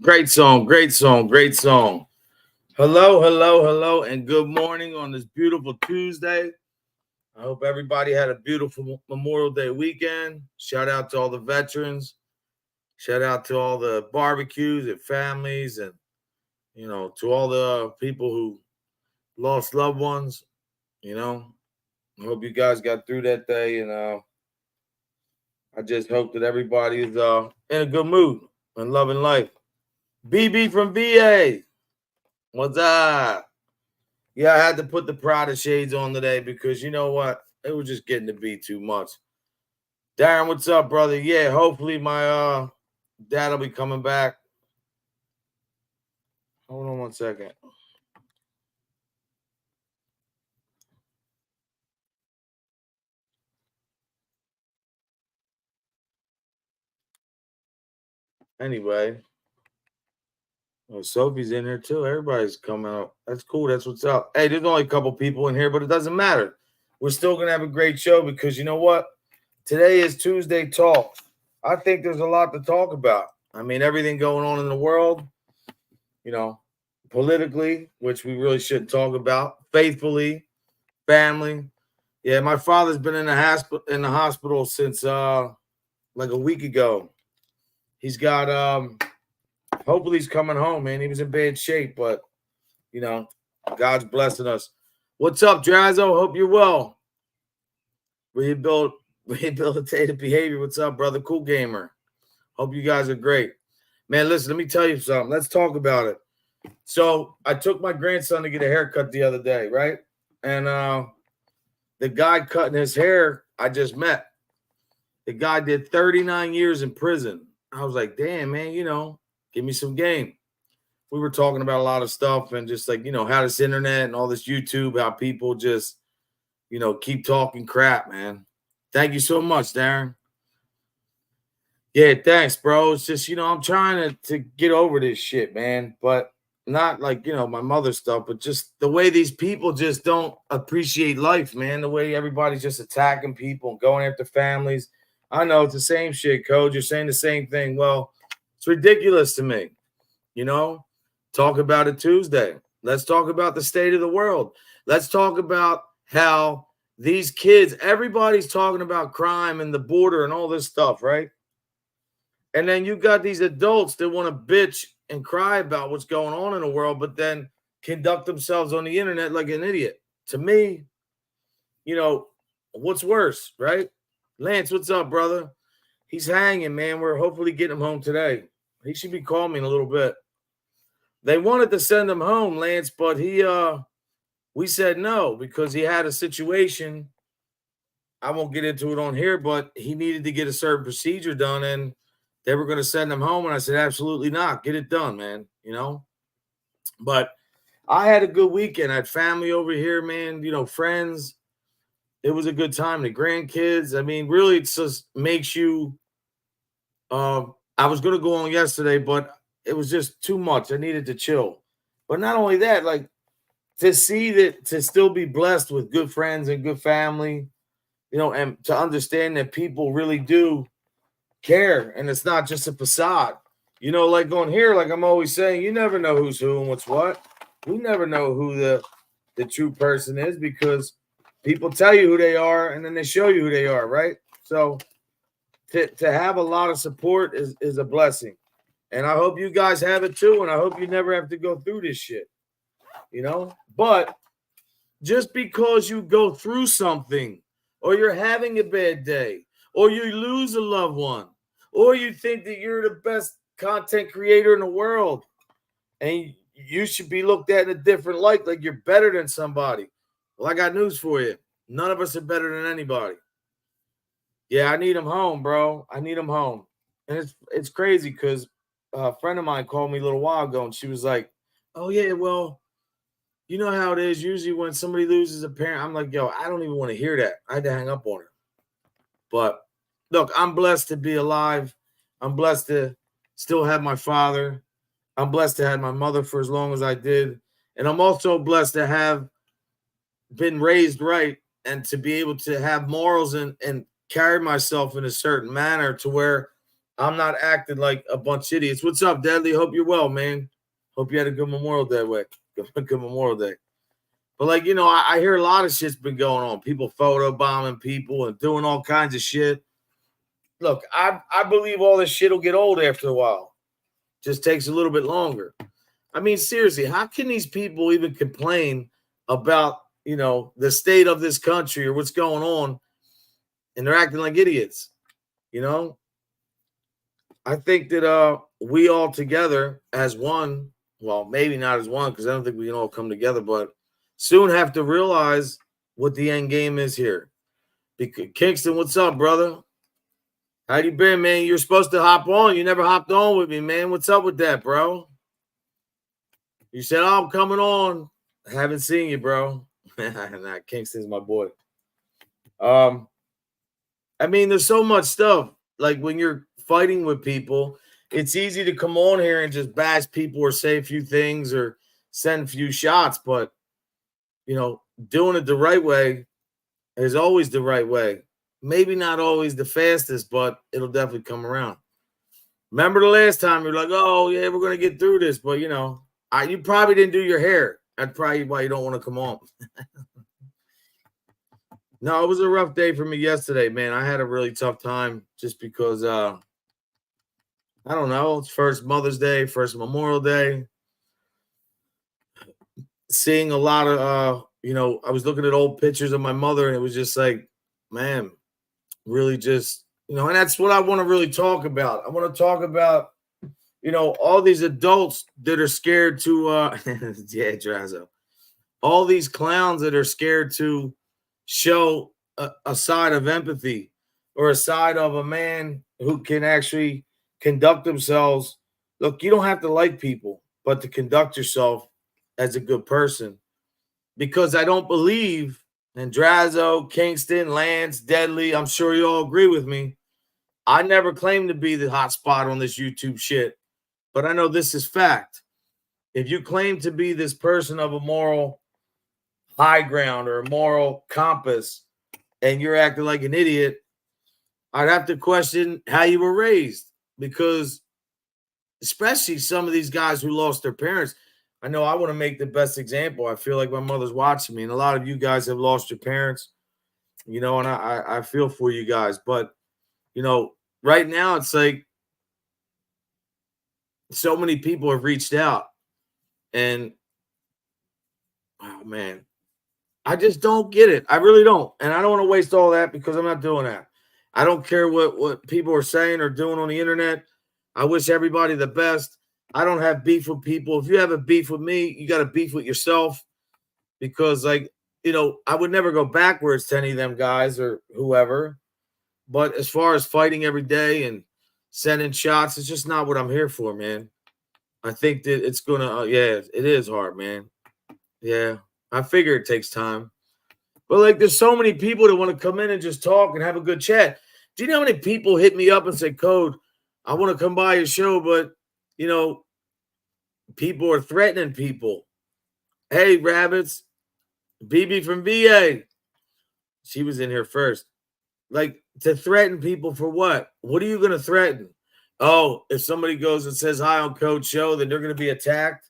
Great song, great song, great song. Hello, hello, hello, and good morning on this beautiful Tuesday. I hope everybody had a beautiful Memorial Day weekend. Shout out to all the veterans. Shout out to all the barbecues and families, and to all the people who lost loved ones. I hope you guys got through that day, and I just hope that everybody is in a good mood and loving life. BB from VA, what's up? Yeah, I had to put the Prada shades on today because you know what? It was just getting to be too much. Darren, what's up, brother? Yeah, hopefully my dad will be coming back. Hold on one second. Anyway, Sophie's in here too. Everybody's coming up. That's cool. That's what's up. Hey, there's only a couple people in here, but it doesn't matter. We're still gonna have a great show because you know what? Today is Tuesday Talk. I think there's a lot to talk about. I mean, everything going on in the world, politically, which we really shouldn't talk about, faithfully, family. Yeah, my father's been in the hospital since like a week ago. He's got hopefully he's coming home, man. He was in bad shape, but God's blessing us. What's up, Drazzo? Hope you're well. Rehabilitative behavior. What's up, brother? Cool gamer. Hope you guys are great. Man, listen, let me tell you something. Let's talk about it. So I took my grandson to get a haircut the other day, right? And the guy cutting his hair I just met, the guy did 39 years in prison. I was like, damn, man, give me some game. We were talking about a lot of stuff and just like, how this internet and all this YouTube, how people just, keep talking crap, man. Thank you so much, Darren. Yeah, thanks, bro. It's just, I'm trying to get over this shit, man. But not like, my mother's stuff, but just the way these people just don't appreciate life, man. The way everybody's just attacking people and going after families. I know it's the same shit, Code. You're saying the same thing. Well, it's ridiculous to me. Talk about it Tuesday. Let's talk about the state of the world. Let's talk about how these kids, everybody's talking about crime and the border and all this stuff, right? And then you got these adults that want to bitch and cry about what's going on in the world, but then conduct themselves on the internet like an idiot. To me, what's worse, right? Lance, what's up, brother? He's hanging, man. We're hopefully getting him home today. He should be calling me in a little bit. They wanted to send him home, Lance, but we said no because he had a situation. I won't get into it on here, but he needed to get a certain procedure done, and they were going to send him home. And I said, absolutely not. Get it done, man. But I had a good weekend. I had family over here, man, friends. It was a good time. The grandkids. I mean, really, it just makes you. I was going to go on yesterday, but it was just too much. I needed to chill. But not only that, like to see that, to still be blessed with good friends and good family, and to understand that people really do care and it's not just a facade. Like on here, like I'm always saying, you never know who's who and what's what. We never know who the true person is because people tell you who they are and then they show you who they are, right? So to have a lot of support is a blessing. And I hope you guys have it too. And I hope you never have to go through this shit, But just because you go through something or you're having a bad day or you lose a loved one or you think that you're the best content creator in the world and you should be looked at in a different light, like you're better than somebody. Well, I got news for you. None of us are better than anybody. Yeah, I need him home, bro. I need him home. And it's crazy because a friend of mine called me a little while ago, and she was like, "Oh yeah, well, you know how it is. Usually when somebody loses a parent, I'm like, yo, I don't even want to hear that. I had to hang up on her. But look, I'm blessed to be alive. I'm blessed to still have my father. I'm blessed to have my mother for as long as I did. And I'm also blessed to have been raised right and to be able to have morals and carry myself in a certain manner to where I'm not acting like a bunch of idiots. What's up, Deadly? Hope you're well, man. Hope you had a good Memorial Day week. Good Memorial Day. But like, I hear a lot of shit's been going on. People photo bombing people and doing all kinds of shit. Look, I believe all this shit will get old after a while. Just takes a little bit longer. I mean, seriously, how can these people even complain about, the state of this country or what's going on and they're acting like idiots? You know? I think that we all together as one, well, maybe not as one, because I don't think we can all come together, but soon have to realize what the end game is here. Because Kingston, what's up, brother? How you been, man? You're supposed to hop on. You never hopped on with me, man. What's up with that, bro? You said, oh, I'm coming on. I haven't seen you, bro. Nah, Kingston's my boy. I mean, there's so much stuff. Like when you're fighting with people, it's easy to come on here and just bash people or say a few things or send a few shots, but doing it the right way is always the right way. Maybe not always the fastest, but it'll definitely come around. Remember the last time you're like, oh yeah, we're gonna get through this, but you probably didn't do your hair. That's probably why you don't want to come on. No, it was a rough day for me yesterday, man. I had a really tough time just because I don't know, it's first Mother's Day, first Memorial Day. Seeing a lot of I was looking at old pictures of my mother and it was just like, man, really just, and that's what I want to really talk about. I want to talk about, all these adults that are scared to yeah, Drazo. All these clowns that are scared to show a side of empathy or a side of a man who can actually conduct themselves. Look, you don't have to like people, but to conduct yourself as a good person. Because I don't believe, and Drazo, Kingston, Lance, Deadly, I'm sure you all agree with me. I never claimed to be the hot spot on this YouTube shit, but I know this is fact. If you claim to be this person of a moral high ground or a moral compass and you're acting like an idiot, I'd have to question how you were raised, because especially some of these guys who lost their parents. I know I want to make the best example. I feel like my mother's watching me, and a lot of you guys have lost your parents, and I feel for you guys. But, right now it's like so many people have reached out, and oh man, I just don't get it. I really don't. And I don't want to waste all that because I'm not doing that. I don't care what people are saying or doing on the internet. I wish everybody the best. I don't have beef with people. If you have a beef with me, you got a beef with yourself, because I would never go backwards to any of them guys or whoever. But as far as fighting every day and sending shots, it's just not what I'm here for, man. I think that it's going to, yeah, it is hard, man. Yeah, I figure it takes time. But like, there's so many people that want to come in and just talk and have a good chat. Do you know how many people hit me up and say, Code, I want to come by your show, but, people are threatening people. Hey, Rabbits, BB from VA. She was in here first. Like, to threaten people for what? What are you going to threaten? Oh, if somebody goes and says hi on Code's show, then they're going to be attacked,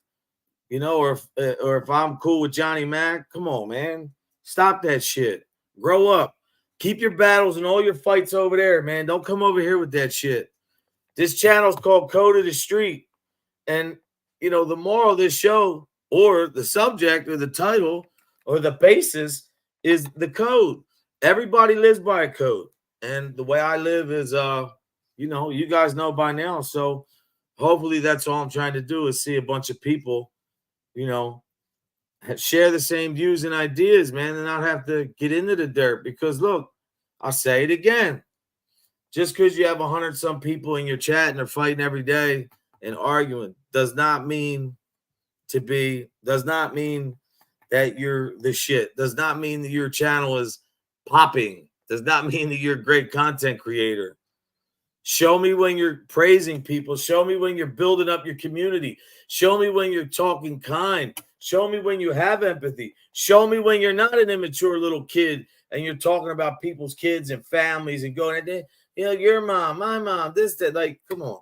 or if I'm cool with Johnny Mac. Come on, man. Stop that shit. Grow up. Keep your battles and all your fights over there, man. Don't come over here with that shit. This channel's called Code of the Street. And, the moral of this show, or the subject or the title or the basis, is the code. Everybody lives by a code. And the way I live is, you guys know by now. So hopefully that's all I'm trying to do, is see a bunch of people, share the same views and ideas, man, and not have to get into the dirt. Because look, I'll say it again. Just because you have 100 some people in your chat and they're fighting every day and arguing does not mean that you're the shit. Does not mean that your channel is popping. Does not mean that you're a great content creator. Show me when you're praising people. Show me when you're building up your community. Show me when you're talking kind. Show me when you have empathy. Show me when you're not an immature little kid and you're talking about people's kids and families and going, you know, your mom, my mom, this, that. Like, come on.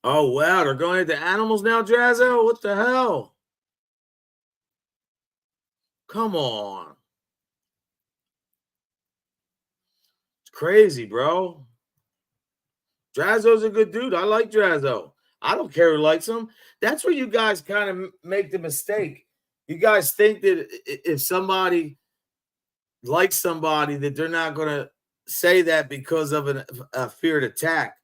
Oh, wow. They're going into animals now, Drazzo? What the hell? Come on. It's crazy, bro. Drazzo's a good dude. I like Drazzo. I don't care who likes him. That's where you guys kind of make the mistake. You guys think that if somebody likes somebody, that they're not going to say that because of a feared attack.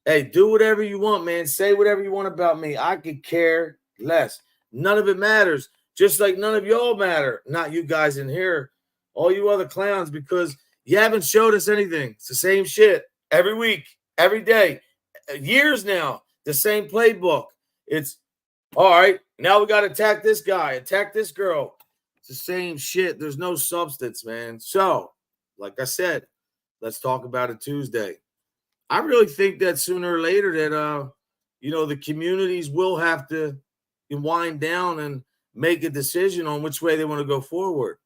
Hey, do whatever you want, man. Say whatever you want about me. I could care less. None of it matters. Just like none of y'all matter. Not you guys in here. All you other clowns, because you haven't showed us anything. It's the same shit every week, every day, years now. The same playbook. It's all right. Now we got to attack this guy, attack this girl. It's the same shit. There's no substance, man. So, like I said, let's talk about it Tuesday. I really think that sooner or later that the communities will have to wind down and make a decision on which way they want to go forward.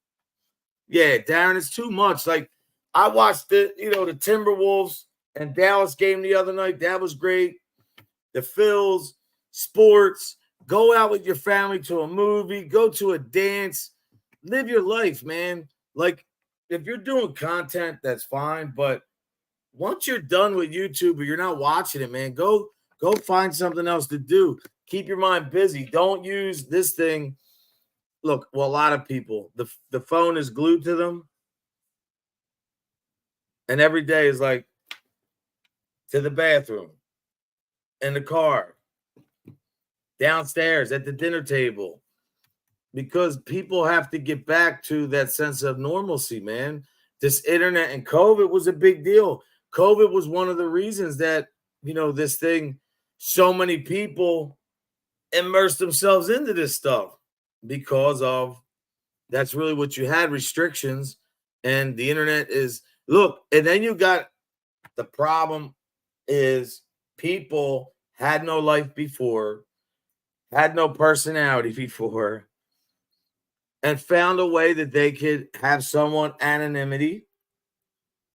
Yeah, Darren, it's too much. Like, I watched the Timberwolves and Dallas game the other night. That was great. The Phils, sports, go out with your family to a movie, go to a dance, live your life, man. Like, if you're doing content, that's fine. But once you're done with YouTube or you're not watching it, man, go find something else to do. Keep your mind busy. Don't use this thing. Look, well, a lot of people, the phone is glued to them. And every day is like to the bathroom, in the car, downstairs, at the dinner table. Because people have to get back to that sense of normalcy, man. This internet and COVID was a big deal. COVID was one of the reasons that, this thing, so many people immersed themselves into this stuff because of that's really what you had, restrictions. And the internet is, look, and then you got the problem is people had no life before, had no personality before, and found a way that they could have somewhat anonymity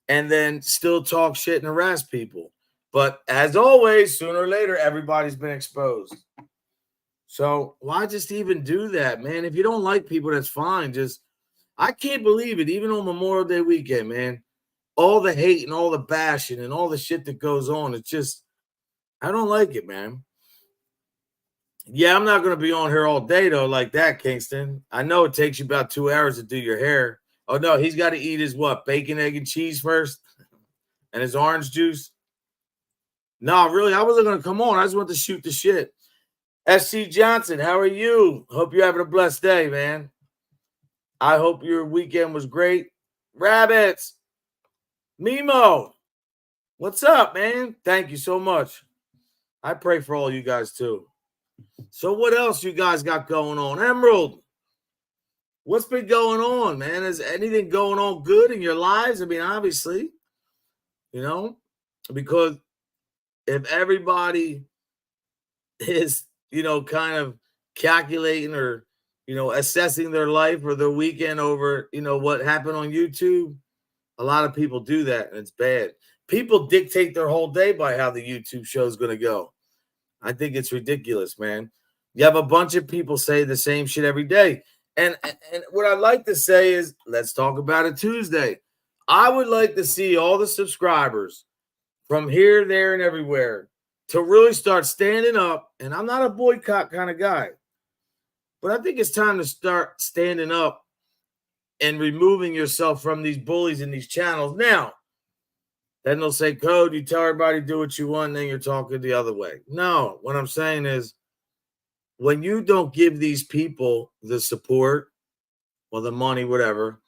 and then still talk shit and harass people. But as always, sooner or later, everybody's been exposed. So why just even do that, man? If you don't like people, that's fine. I can't believe it. Even on Memorial Day weekend, man, all the hate and all the bashing and all the shit that goes on. It's just, I don't like it, man. Yeah, I'm not going to be on here all day, though, like that, Kingston. I know it takes you about 2 hours to do your hair. Oh, no, he's got to eat his what? Bacon, egg, and cheese first? And his orange juice? No, really, I wasn't going to come on. I just want to shoot the shit. SC Johnson, how are you? Hope you're having a blessed day, man. I hope your weekend was great. Rabbits. Mimo. What's up, man? Thank you so much. I pray for all you guys, too. So what else you guys got going on? Emerald, what's been going on, man? Is anything going on good in your lives? I mean, obviously, because if everybody is, kind of calculating or, assessing their life or their weekend over, what happened on YouTube, a lot of people do that, and it's bad. People dictate their whole day by how the YouTube show is going to go. I think it's ridiculous, man. You have a bunch of people say the same shit every day. And what I'd like to say is, let's talk about it Tuesday. I would like to see all the subscribers from here, there, and everywhere to really start standing up. And I'm not a boycott kind of guy, but I think it's time to start standing up and removing yourself from these bullies in these channels. Now, then they'll say, Code, you tell everybody to do what you want, and then you're talking the other way. No, what I'm saying is, when you don't give these people the support or the money, whatever,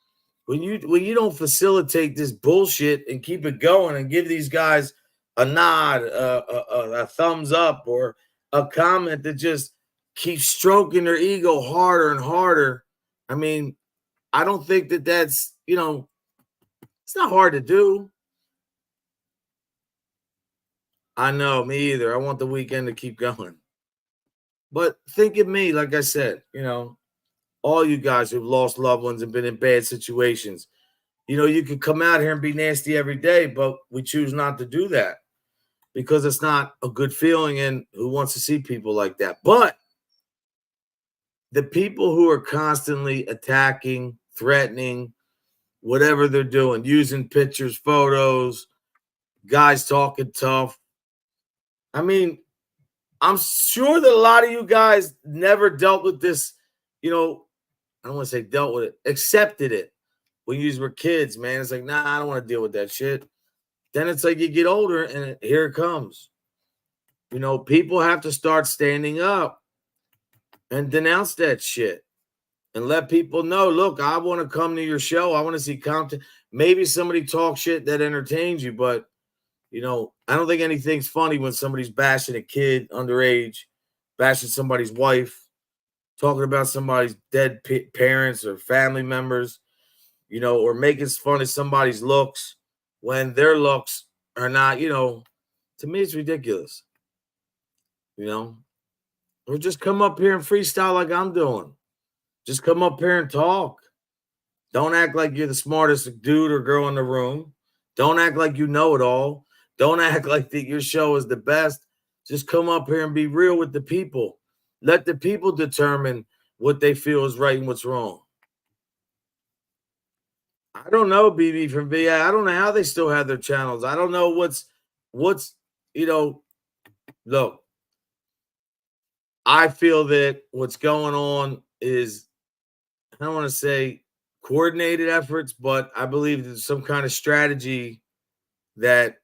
when you don't facilitate this bullshit and keep it going and give these guys a nod, a thumbs up, or a comment that just keeps stroking their ego harder and harder. I mean, I don't think that that's, it's not hard to do. I know, me either. I want the weekend to keep going. But think of me, like I said, all you guys who've lost loved ones and been in bad situations. You can come out here and be nasty every day, but we choose not to do that because it's not a good feeling, and who wants to see people like that? But the people who are constantly attacking, threatening, whatever they're doing, using pictures, photos, guys talking tough. I mean, I'm sure that a lot of you guys never dealt with this, I don't want to say dealt with it, accepted it when you were kids, man. It's like, nah, I don't want to deal with that shit. Then it's like you get older and here it comes. People have to start standing up and denounce that shit and let people know, look, I want to come to your show. I want to see content. Maybe somebody talk shit that entertains you, but I don't think anything's funny when somebody's bashing a kid underage, bashing somebody's wife, talking about somebody's dead parents or family members, or making fun of somebody's looks when their looks are not, to me, it's ridiculous. Or just come up here and freestyle like I'm doing. Just come up here and talk. Don't act like you're the smartest dude or girl in the room. Don't act like you know it all. Don't act like that your show is the best. Just come up here and be real with the people. Let the people determine what they feel is right and what's wrong. I don't know, BB from VA. I don't know how they still have their channels. I don't know what's look, I feel that what's going on is, I don't want to say coordinated efforts, but I believe there's some kind of strategy that,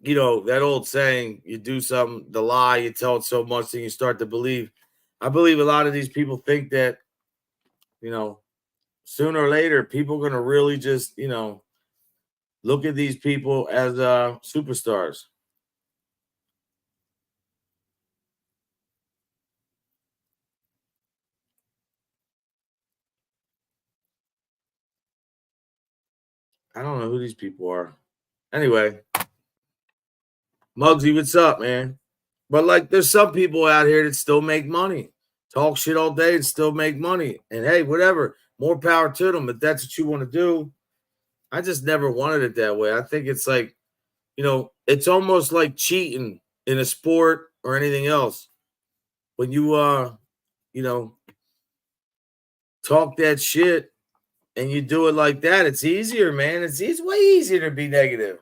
that old saying, you do something, the lie, you tell it so much that you start to believe. I believe a lot of these people think that, sooner or later, people are going to really just, look at these people as superstars. I don't know who these people are. Anyway, Muggsy, what's up, man? But like, there's some people out here that still make money, talk shit all day and still make money. And hey, whatever, more power to them. If that's what you want to do, I just never wanted it that way. I think it's like, it's almost like cheating in a sport or anything else. When you, talk that shit and you do it like that, it's easier, man. It's way easier to be negative.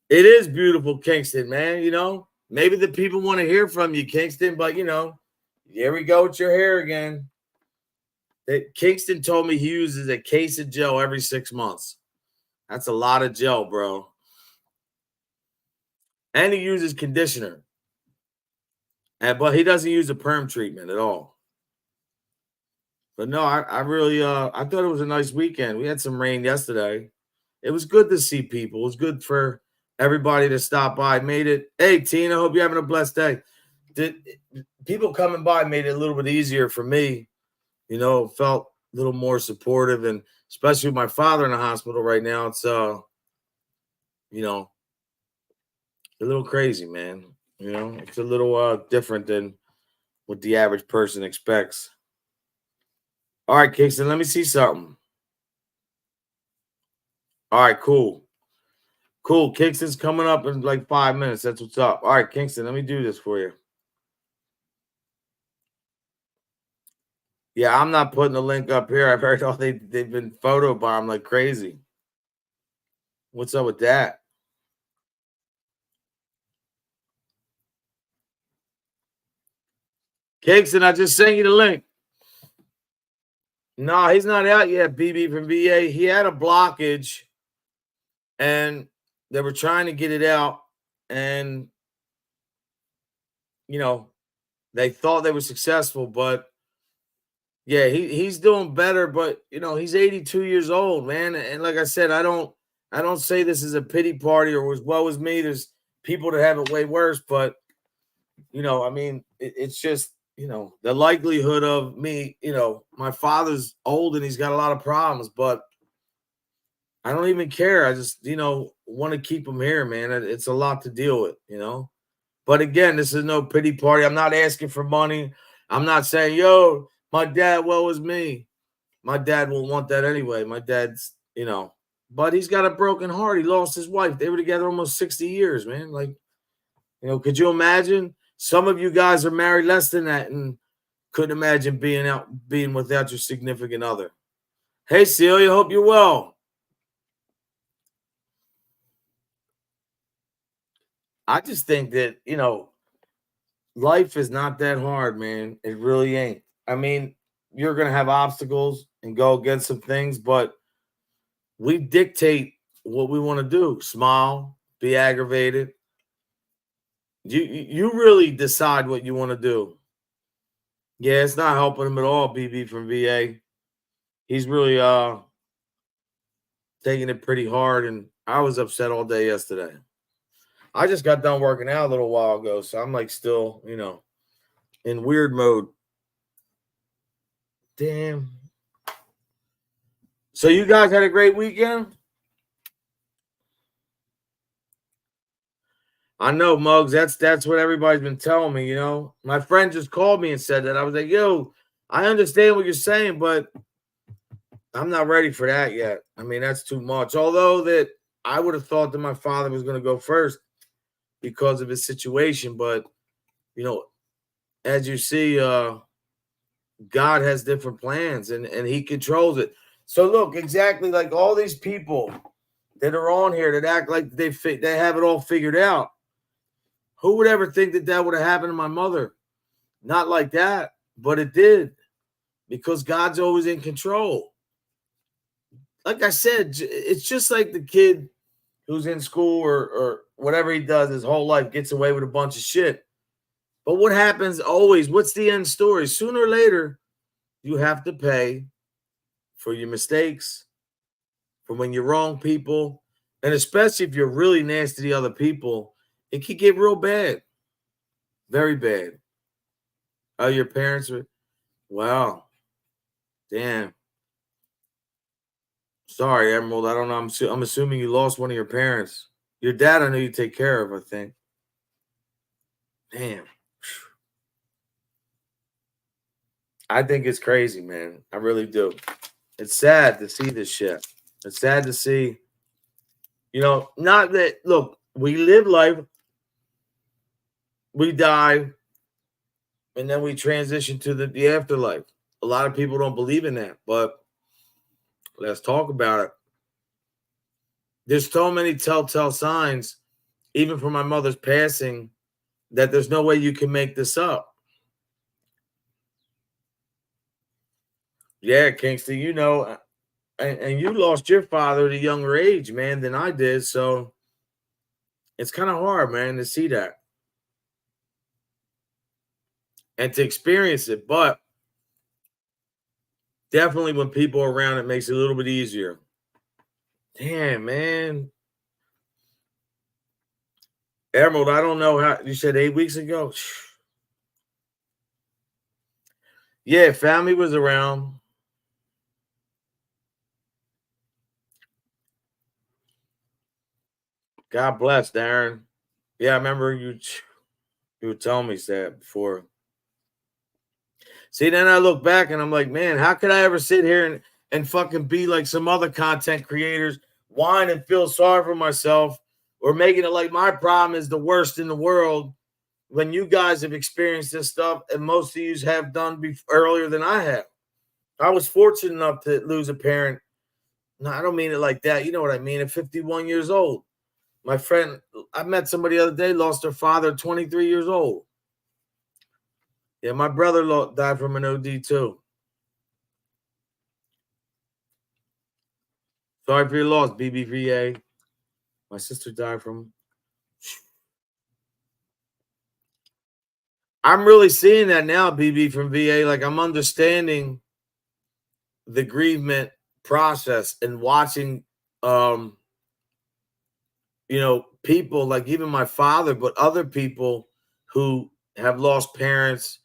It is beautiful, Kingston, man. Maybe the people want to hear from you, Kingston, but here we go with your hair again. That Kingston told me he uses a case of gel every 6 months. That's a lot of gel, bro. And he uses conditioner. But he doesn't use a perm treatment at all. But no, I really I thought it was a nice weekend. We had some rain yesterday. It was good to see people. It was good for everybody to stop by. Made it. Hey, Tina, hope you're having a blessed day. People coming by made it a little bit easier for me. Felt a little more supportive, and especially with my father in the hospital right now, it's a little crazy, man. It's a little different than what the average person expects. All right, Kingston, let me see something. All right, cool. Cool. Kingston's coming up in like 5 minutes. That's what's up. All right, Kingston, let me do this for you. Yeah, I'm not putting the link up here. I've heard they've been photobombed like crazy. What's up with that? Kingston, I just sent you the link. No, he's not out yet, BB from VA. He had a blockage, and they were trying to get it out, and they thought they were successful, but Yeah, he's doing better, but you know, he's 82 years old, man. And like I said, I don't say this is a pity party or as well as me. There's people that have it way worse, but you know, I mean, it's just, you know, the likelihood of me, you know, my father's old and he's got a lot of problems, but I don't even care. I just, you know, want to keep him here, man. It's a lot to deal with, you know. But again, this is no pity party. I'm not asking for money. I'm not saying, yo, my dad, woe is me. My dad won't want that anyway. My dad's, you know, but he's got a broken heart. He lost his wife. They were together almost 60 years, man. Like, you know, could you imagine? Some of you guys are married less than that and couldn't imagine being without your significant other. Hey, Celia, hope you're well. I just think that, you know, life is not that hard, man. It really ain't. I mean, you're going to have obstacles and go against some things, but we dictate what we want to do. Smile, be aggravated. You really decide what you want to do. Yeah, it's not helping him at all, BB from VA. He's really taking it pretty hard, and I was upset all day yesterday. I just got done working out a little while ago, so I'm like still, you know, in weird mode. Damn. So you guys had a great weekend? I know, Muggs. That's what everybody's been telling me. You know, my friend just called me and said that. I was like, "Yo, I understand what you're saying, but I'm not ready for that yet. I mean, that's too much." Although that I would have thought that my father was going to go first because of his situation, but you know, as you see, God has different plans and He controls it. So look, exactly like all these people that are on here that act like they have it all figured out. Who would ever think that that would have happened to my mother? Not like that, but it did because God's always in control. Like I said, it's just like the kid who's in school or whatever he does his whole life gets away with a bunch of shit. But what happens always? What's the end story? Sooner or later, you have to pay for your mistakes, for when you're wrong people, and especially if you're really nasty to other people, it could get real bad, very bad. Oh, your parents were, wow, damn. Sorry, Emerald. I don't know. I'm assuming you lost one of your parents. Your dad, I know you take care of. I think. Damn. I think it's crazy, man. I really do. It's sad to see this shit. It's sad to see. You know, not that. Look, we live life, we die, and then we transition to the afterlife. A lot of people don't believe in that, but let's talk about it. There's so many telltale signs, even from my mother's passing, that there's no way you can make this up. Yeah, Kingston, you know, and you lost your father at a younger age, man, than I did. So it's kind of hard, man, to see that and to experience it. But definitely when people are around, it makes it a little bit easier. Damn, man. Emerald, I don't know how you said 8 weeks ago. Yeah, family was around. God bless, Darren. Yeah, I remember you were telling me that before. See, then I look back and I'm like, man, how could I ever sit here and fucking be like some other content creators, whine and feel sorry for myself, or making it like my problem is the worst in the world when you guys have experienced this stuff and most of you have done earlier than I have. I was fortunate enough to lose a parent. No, I don't mean it like that. You know what I mean? At 51 years old. My friend, I met somebody the other day, lost their father at 23 years old. Yeah, my brother died from an OD too. Sorry for your loss, BBVA. My sister died from. I'm really seeing that now, BB from VA. Like I'm understanding the grievement process and watching, people like even my father, but other people who have lost parents.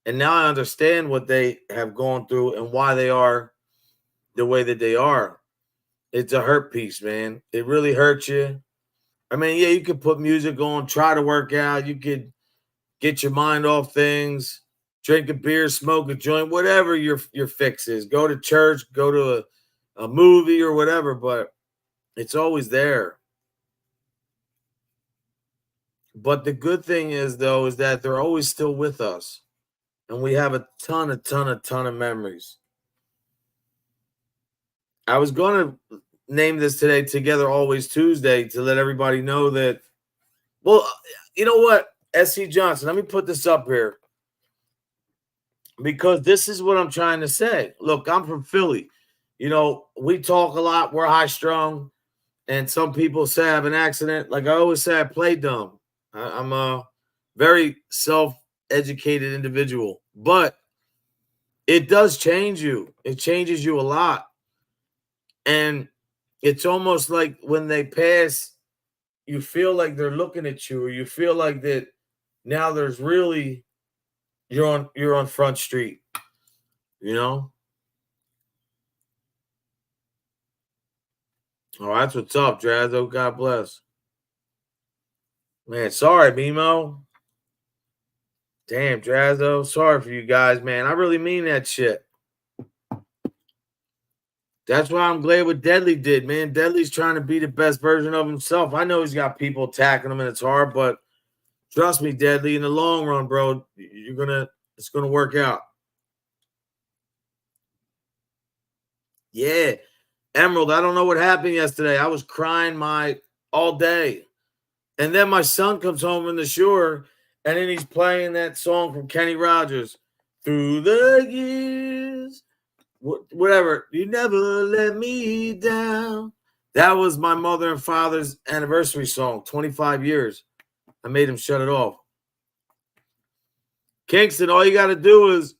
And now I understand what they have gone through and why they are the way that they are. It's a hurt piece, man. It really hurts you. I mean, yeah, you could put music on, try to work out. You could get your mind off things, drink a beer, smoke a joint, whatever your fix is. Go to church, go to a movie or whatever, but it's always there. But the good thing is, though, is that they're always still with us. And we have a ton of memories. I was going to name this today Together Always Tuesday to let everybody know that, well, you know what? S.C. Johnson, let me put this up here because this is what I'm trying to say. Look, I'm from Philly. We talk a lot. We're high strung. And some people say I have an accident. Like I always say, I play dumb. I'm a very self-educated individual. But it does change you. It changes you a lot. And it's almost like when they pass, you feel like they're looking at you, or you feel like that now there's really you're on Front Street, you know? Oh, that's what's up, Drazzo. God bless. Man, sorry, Mimo. Damn, Drazzo. Sorry for you guys, man. I really mean that shit. That's why I'm glad what Deadly did, man. Deadly's trying to be the best version of himself. I know he's got people attacking him and it's hard, but trust me, Deadly, in the long run, bro, it's gonna work out. Yeah. Emerald, I don't know what happened yesterday. I was crying all day. And then my son comes home from the shore, and then he's playing that song from Kenny Rogers. Through the years, whatever. You never let me down. That was my mother and father's anniversary song, 25 years. I made him shut it off. Kingston, all you got to do is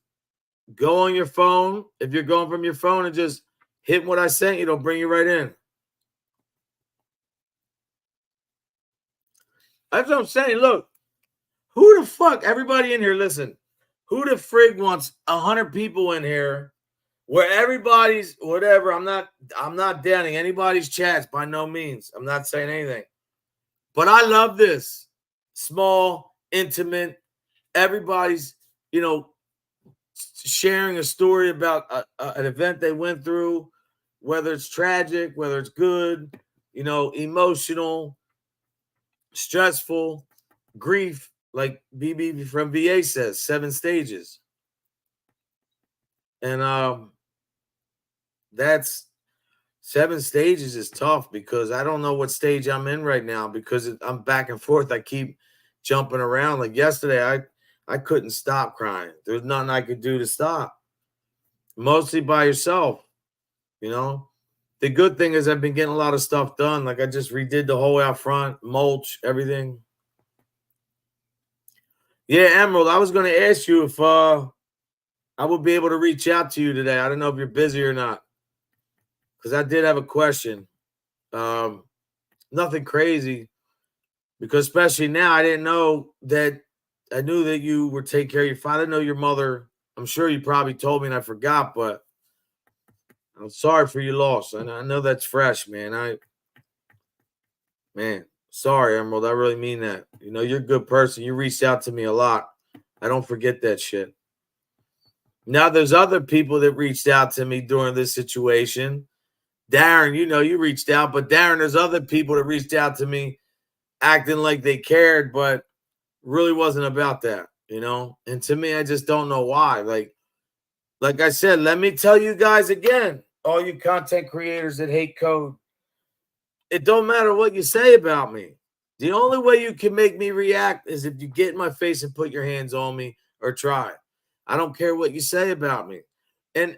go on your phone. If you're going from your phone and just hit what I sent you, it'll bring you right in. That's what I'm saying. Look, who the fuck, everybody in here, listen, who the frig wants 100 people in here where everybody's whatever? I'm not downing anybody's chats by no means. I'm not saying anything. But I love this. Small, intimate, everybody's, sharing a story about an event they went through, whether it's tragic, whether it's good, emotional, stressful, grief, like BB from VA says, 7 stages. And that's 7 stages is tough because I don't know what stage I'm in right now because I'm back and forth. I keep jumping around. Like yesterday, I couldn't stop crying. There's nothing I could do to stop. Mostly by yourself, The good thing is I've been getting a lot of stuff done. Like I just redid the whole out front, mulch, everything. Yeah, Emerald, I was going to ask you if I would be able to reach out to you today. I don't know if you're busy or not. Because I did have a question. Nothing crazy. Because especially now, I didn't know that. I knew that you were taking care of your father. I know your mother. I'm sure you probably told me and I forgot, but I'm sorry for your loss. And I know that's fresh, man. Sorry, Emerald. I really mean that. You're a good person. You reached out to me a lot. I don't forget that shit. Now, there's other people that reached out to me during this situation. Darren, you reached out, but Darren, there's other people that reached out to me acting like they cared, but really wasn't about that, And to me, I just don't know why. Like I said, let me tell you guys again, all you content creators that hate code, it don't matter what you say about me. The only way you can make me react is if you get in my face and put your hands on me or try. I don't care what you say about me. And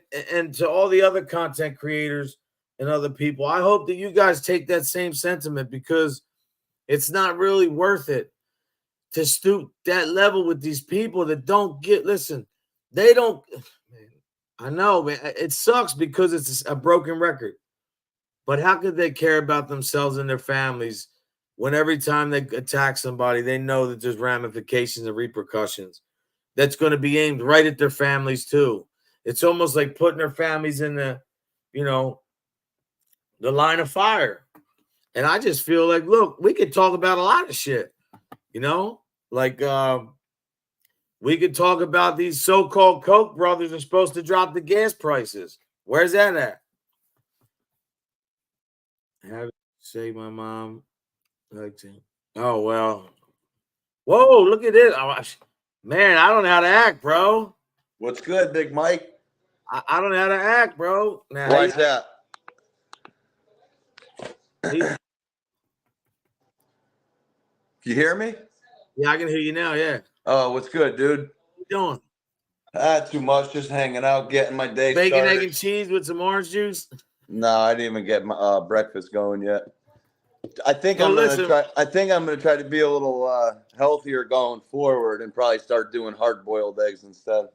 to all the other content creators and other people, I hope that you guys take that same sentiment because it's not really worth it to stoop that level with these people that don't get, listen, they don't, man, I know, man. It sucks because it's a broken record. But how could they care about themselves and their families when every time they attack somebody, they know that there's ramifications and repercussions that's going to be aimed right at their families too. It's almost like putting their families in the, you know, the line of fire. And I just feel like, look, we could talk about a lot of shit, you know, like we could talk about these so-called Koch brothers are supposed to drop the gas prices. Where's that at? Have say my mom like to. Oh well. Whoa! Look at this. Oh, man, I don't know how to act, bro. What's good, Big Mike? I don't know how to act, bro. Now, Why's that? You hear me? Yeah, I can hear you now. Yeah. Oh, what's good, dude? What you doing? Too much. Just hanging out, getting my day Bacon, started. egg, and cheese with some orange juice. No, I didn't even get my breakfast going yet. I think Well, I'm listen. gonna try. I think I'm gonna try to be a little healthier going forward, and probably start doing hard-boiled eggs instead.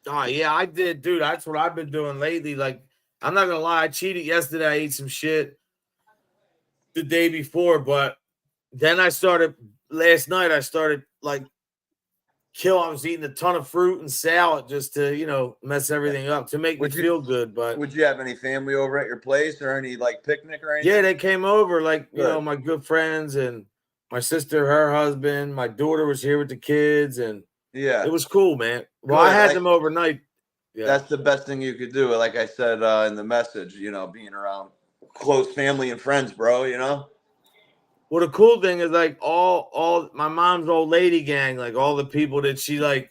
Oh yeah, I did, dude. That's what I've been doing lately. Like, I'm not gonna lie, I cheated yesterday. I ate some shit the day before, but then I started last night. I started like I was eating a ton of fruit and salad just to, you know, mess everything up to make me feel good. But would you have any family over at your place or any like picnic or anything? yeah, they came over, like, you know, my good friends and my sister, her husband, my daughter was here with the kids, and yeah, it was cool, man. Well, I had them overnight. Yeah. That's the best thing you could do. Like I said in the message, you know, being around close family and friends, bro, you know? Well, the cool thing is like all my mom's old lady gang, like all the people that she like,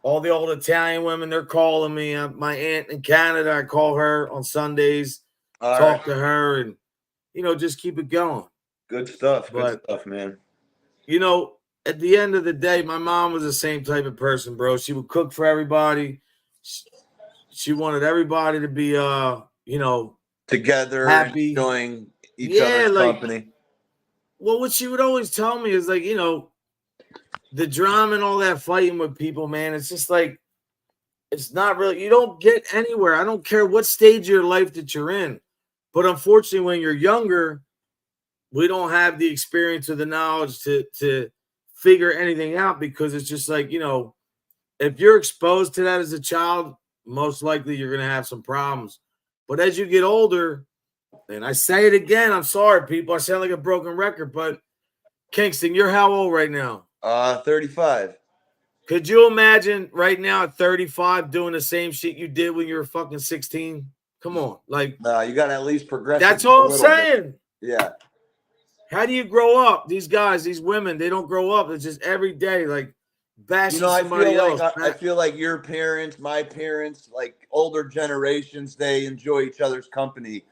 all the old Italian women, they're calling me. My aunt in Canada, I call her on Sundays, talk to her, and, you know, just keep it going. Good stuff. Good stuff, man. You know, at the end of the day, my mom was the same type of person, bro. She would cook for everybody. She wanted everybody to be, you know, together, happy, enjoying each other's company. Well, what she would always tell me is like, you know, the drama and all that fighting with people, man, it's just like, it's not really, you don't get anywhere. I don't care what stage of your life that you're in. But unfortunately, when you're younger, we don't have the experience or the knowledge to figure anything out, because it's just like, you know, if you're exposed to that as a child, most likely you're going to have some problems. But as you get older, and I say it again, I'm sorry, people, I sound like a broken record, but Kingston, you're how old right now? 35. Could you imagine right now at 35 doing the same shit you did when you were fucking 16? Come on. Like, no, you got to at least progress. That's all I'm saying. Bit. Yeah. How do you grow up? These guys, these women, they don't grow up. It's just every day, like, bashing somebody else. I feel like your parents, my parents, like older generations, they enjoy each other's company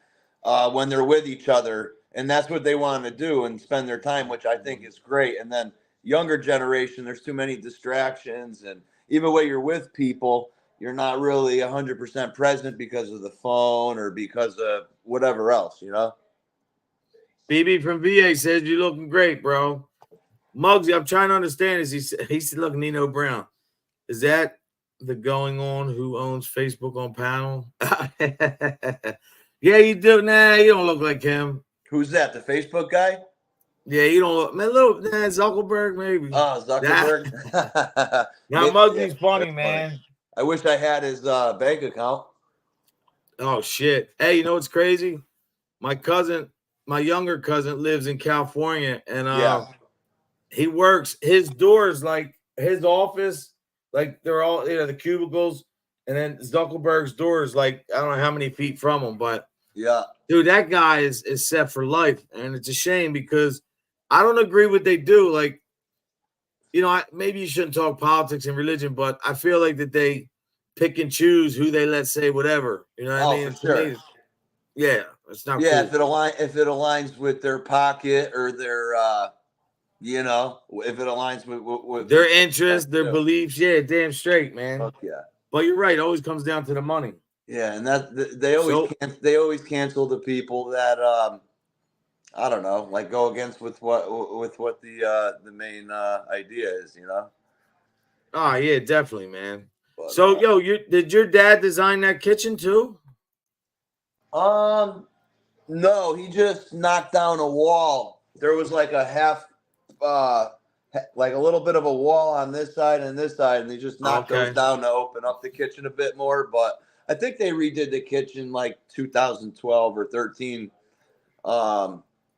when they're with each other. And that's what they want to do and spend their time, which I think is great. And then younger generation, there's too many distractions. And even when you're with people, you're not really 100% present because of the phone or because of whatever else, you know? BB from VA says you're looking great, bro. Muggsy, I'm trying to understand. He said, look, Nino Brown. Is that the going on who owns Facebook on panel? Yeah, you do. Nah, you don't look like him. Who's that? The Facebook guy? Yeah, you don't look. Man, look, Zuckerberg, maybe. Oh, Zuckerberg. Now, Muggsy's funny, man. Funny. I wish I had his bank account. Oh, shit. Hey, you know what's crazy? My younger cousin lives in California, and he works. His doors, like his office, like they're all, you know, the cubicles, and then Zuckerberg's doors, like I don't know how many feet from him, but yeah, dude, that guy is set for life, and it's a shame because I don't agree with what they do. Like, you know, maybe you shouldn't talk politics and religion, but I feel like that they pick and choose who they let say whatever. You know what I mean? For sure. Yeah, it's not. Yeah, cool. if it aligns with their pocket or their, you know, if it aligns with their interests, their beliefs, yeah, damn straight, man. Fuck yeah. But you're right; it always comes down to the money. Yeah, and that they always cancel the people that I don't know, like go against with what the main idea is, you know. Oh yeah, definitely, man. But, So, yo, did your dad design that kitchen too? no, he just knocked down a wall. There was like a like a little bit of a wall on this side and this side, and they just knocked those Okay. down to open up the kitchen a bit more. But I think they redid the kitchen like 2012 or 13.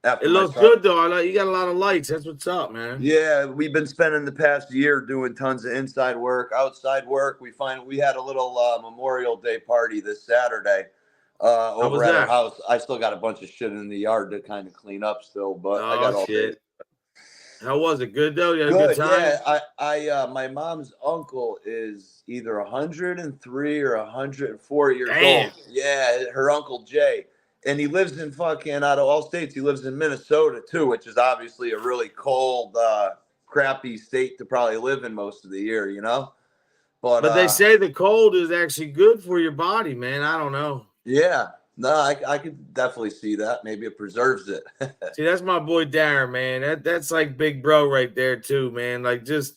After It my looks son. good though. You got a lot of lights. That's what's up, man. Yeah, we've been spending the past year doing tons of inside work, outside work. We had a little Memorial Day party this Saturday over was at our that? house. I still got a bunch of shit in the yard to kind of clean up still, but I got Oh all shit. day. How was it? Good though? You had a good time? Yeah. My mom's uncle is either 103 or 104 years Damn. old. Yeah, her uncle Jay. And he lives in fucking out of all states. He lives in Minnesota too, which is obviously a really cold, crappy state to probably live in most of the year, you know? But they say the cold is actually good for your body, man. I don't know. Yeah. No, I could definitely see that. Maybe it preserves it. See, that's my boy Darren, man. That's like big bro right there too, man. Like just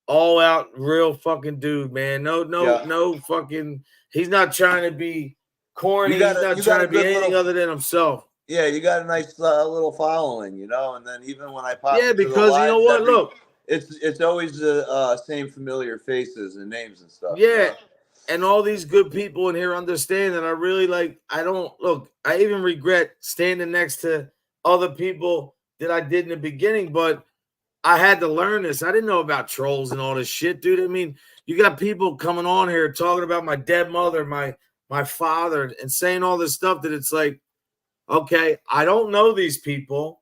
all out real fucking dude, man. No fucking. He's not trying to be corny. He's not trying to be anything other than himself. Yeah, you got a nice little following, you know. And then even when I pop, because you know what? Look, it's always the same familiar faces and names and stuff. Yeah. You know? And all these good people in here understand that I really I even regret standing next to other people that I did in the beginning, but I had to learn this. I didn't know about trolls and all this shit, dude. I mean, you got people coming on here talking about my dead mother, my father, and saying all this stuff that it's like, okay, I don't know these people.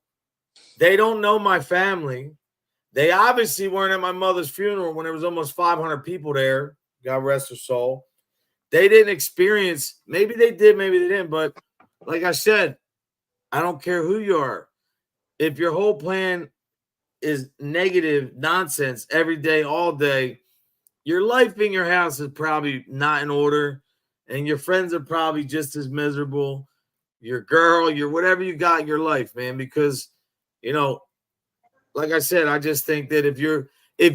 They don't know my family. They obviously weren't at my mother's funeral when there was almost 500 people there. God rest her soul. They didn't experience, maybe they did, maybe they didn't. But like I said, I don't care who you are. If your whole plan is negative nonsense every day, all day, your life in your house is probably not in order. And your friends are probably just as miserable. Your girl, your whatever you got in your life, man. Because, you know, like I said, I just think that if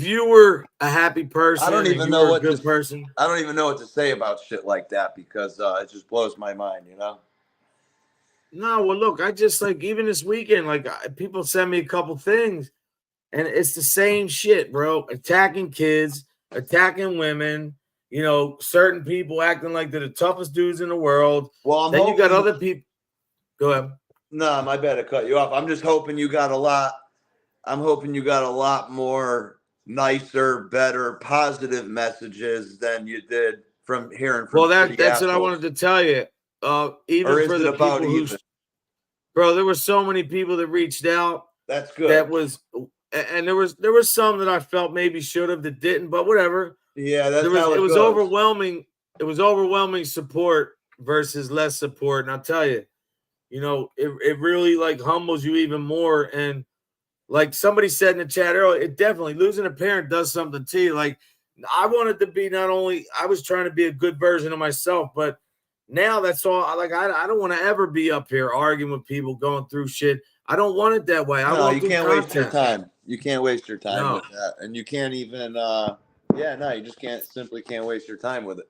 you were a happy person, I don't even know what person. I don't even know what to say about shit like that because it just blows my mind, you know. No, well, look, I just like even this weekend, like people send me a couple things, and it's the same shit, bro. Attacking kids, attacking women, you know, certain people acting like they're the toughest dudes in the world. Well, then you got other people. Go ahead. No, my bad to cut you off. I'm just hoping you got a lot. I'm hoping you got a lot more nicer, better, positive messages than you did from hearing from. Well, that's what I wanted to tell you. Even for the people who, bro, there were so many people that reached out. That's good. That was, and there was some that I felt maybe should have that didn't, but whatever. Yeah, that's it was goes. overwhelming. It was overwhelming support versus less support, and I'll tell you, you know, it really like humbles you even more. And like somebody said in the chat earlier, it definitely losing a parent does something to you. Like I wanted to be not only I was trying to be a good version of myself, but now that's all. Like I don't want to ever be up here arguing with people going through shit. I don't want it that way. No, you can't waste your time. You can't waste your time with that, and you can't even. You just simply can't waste your time with it.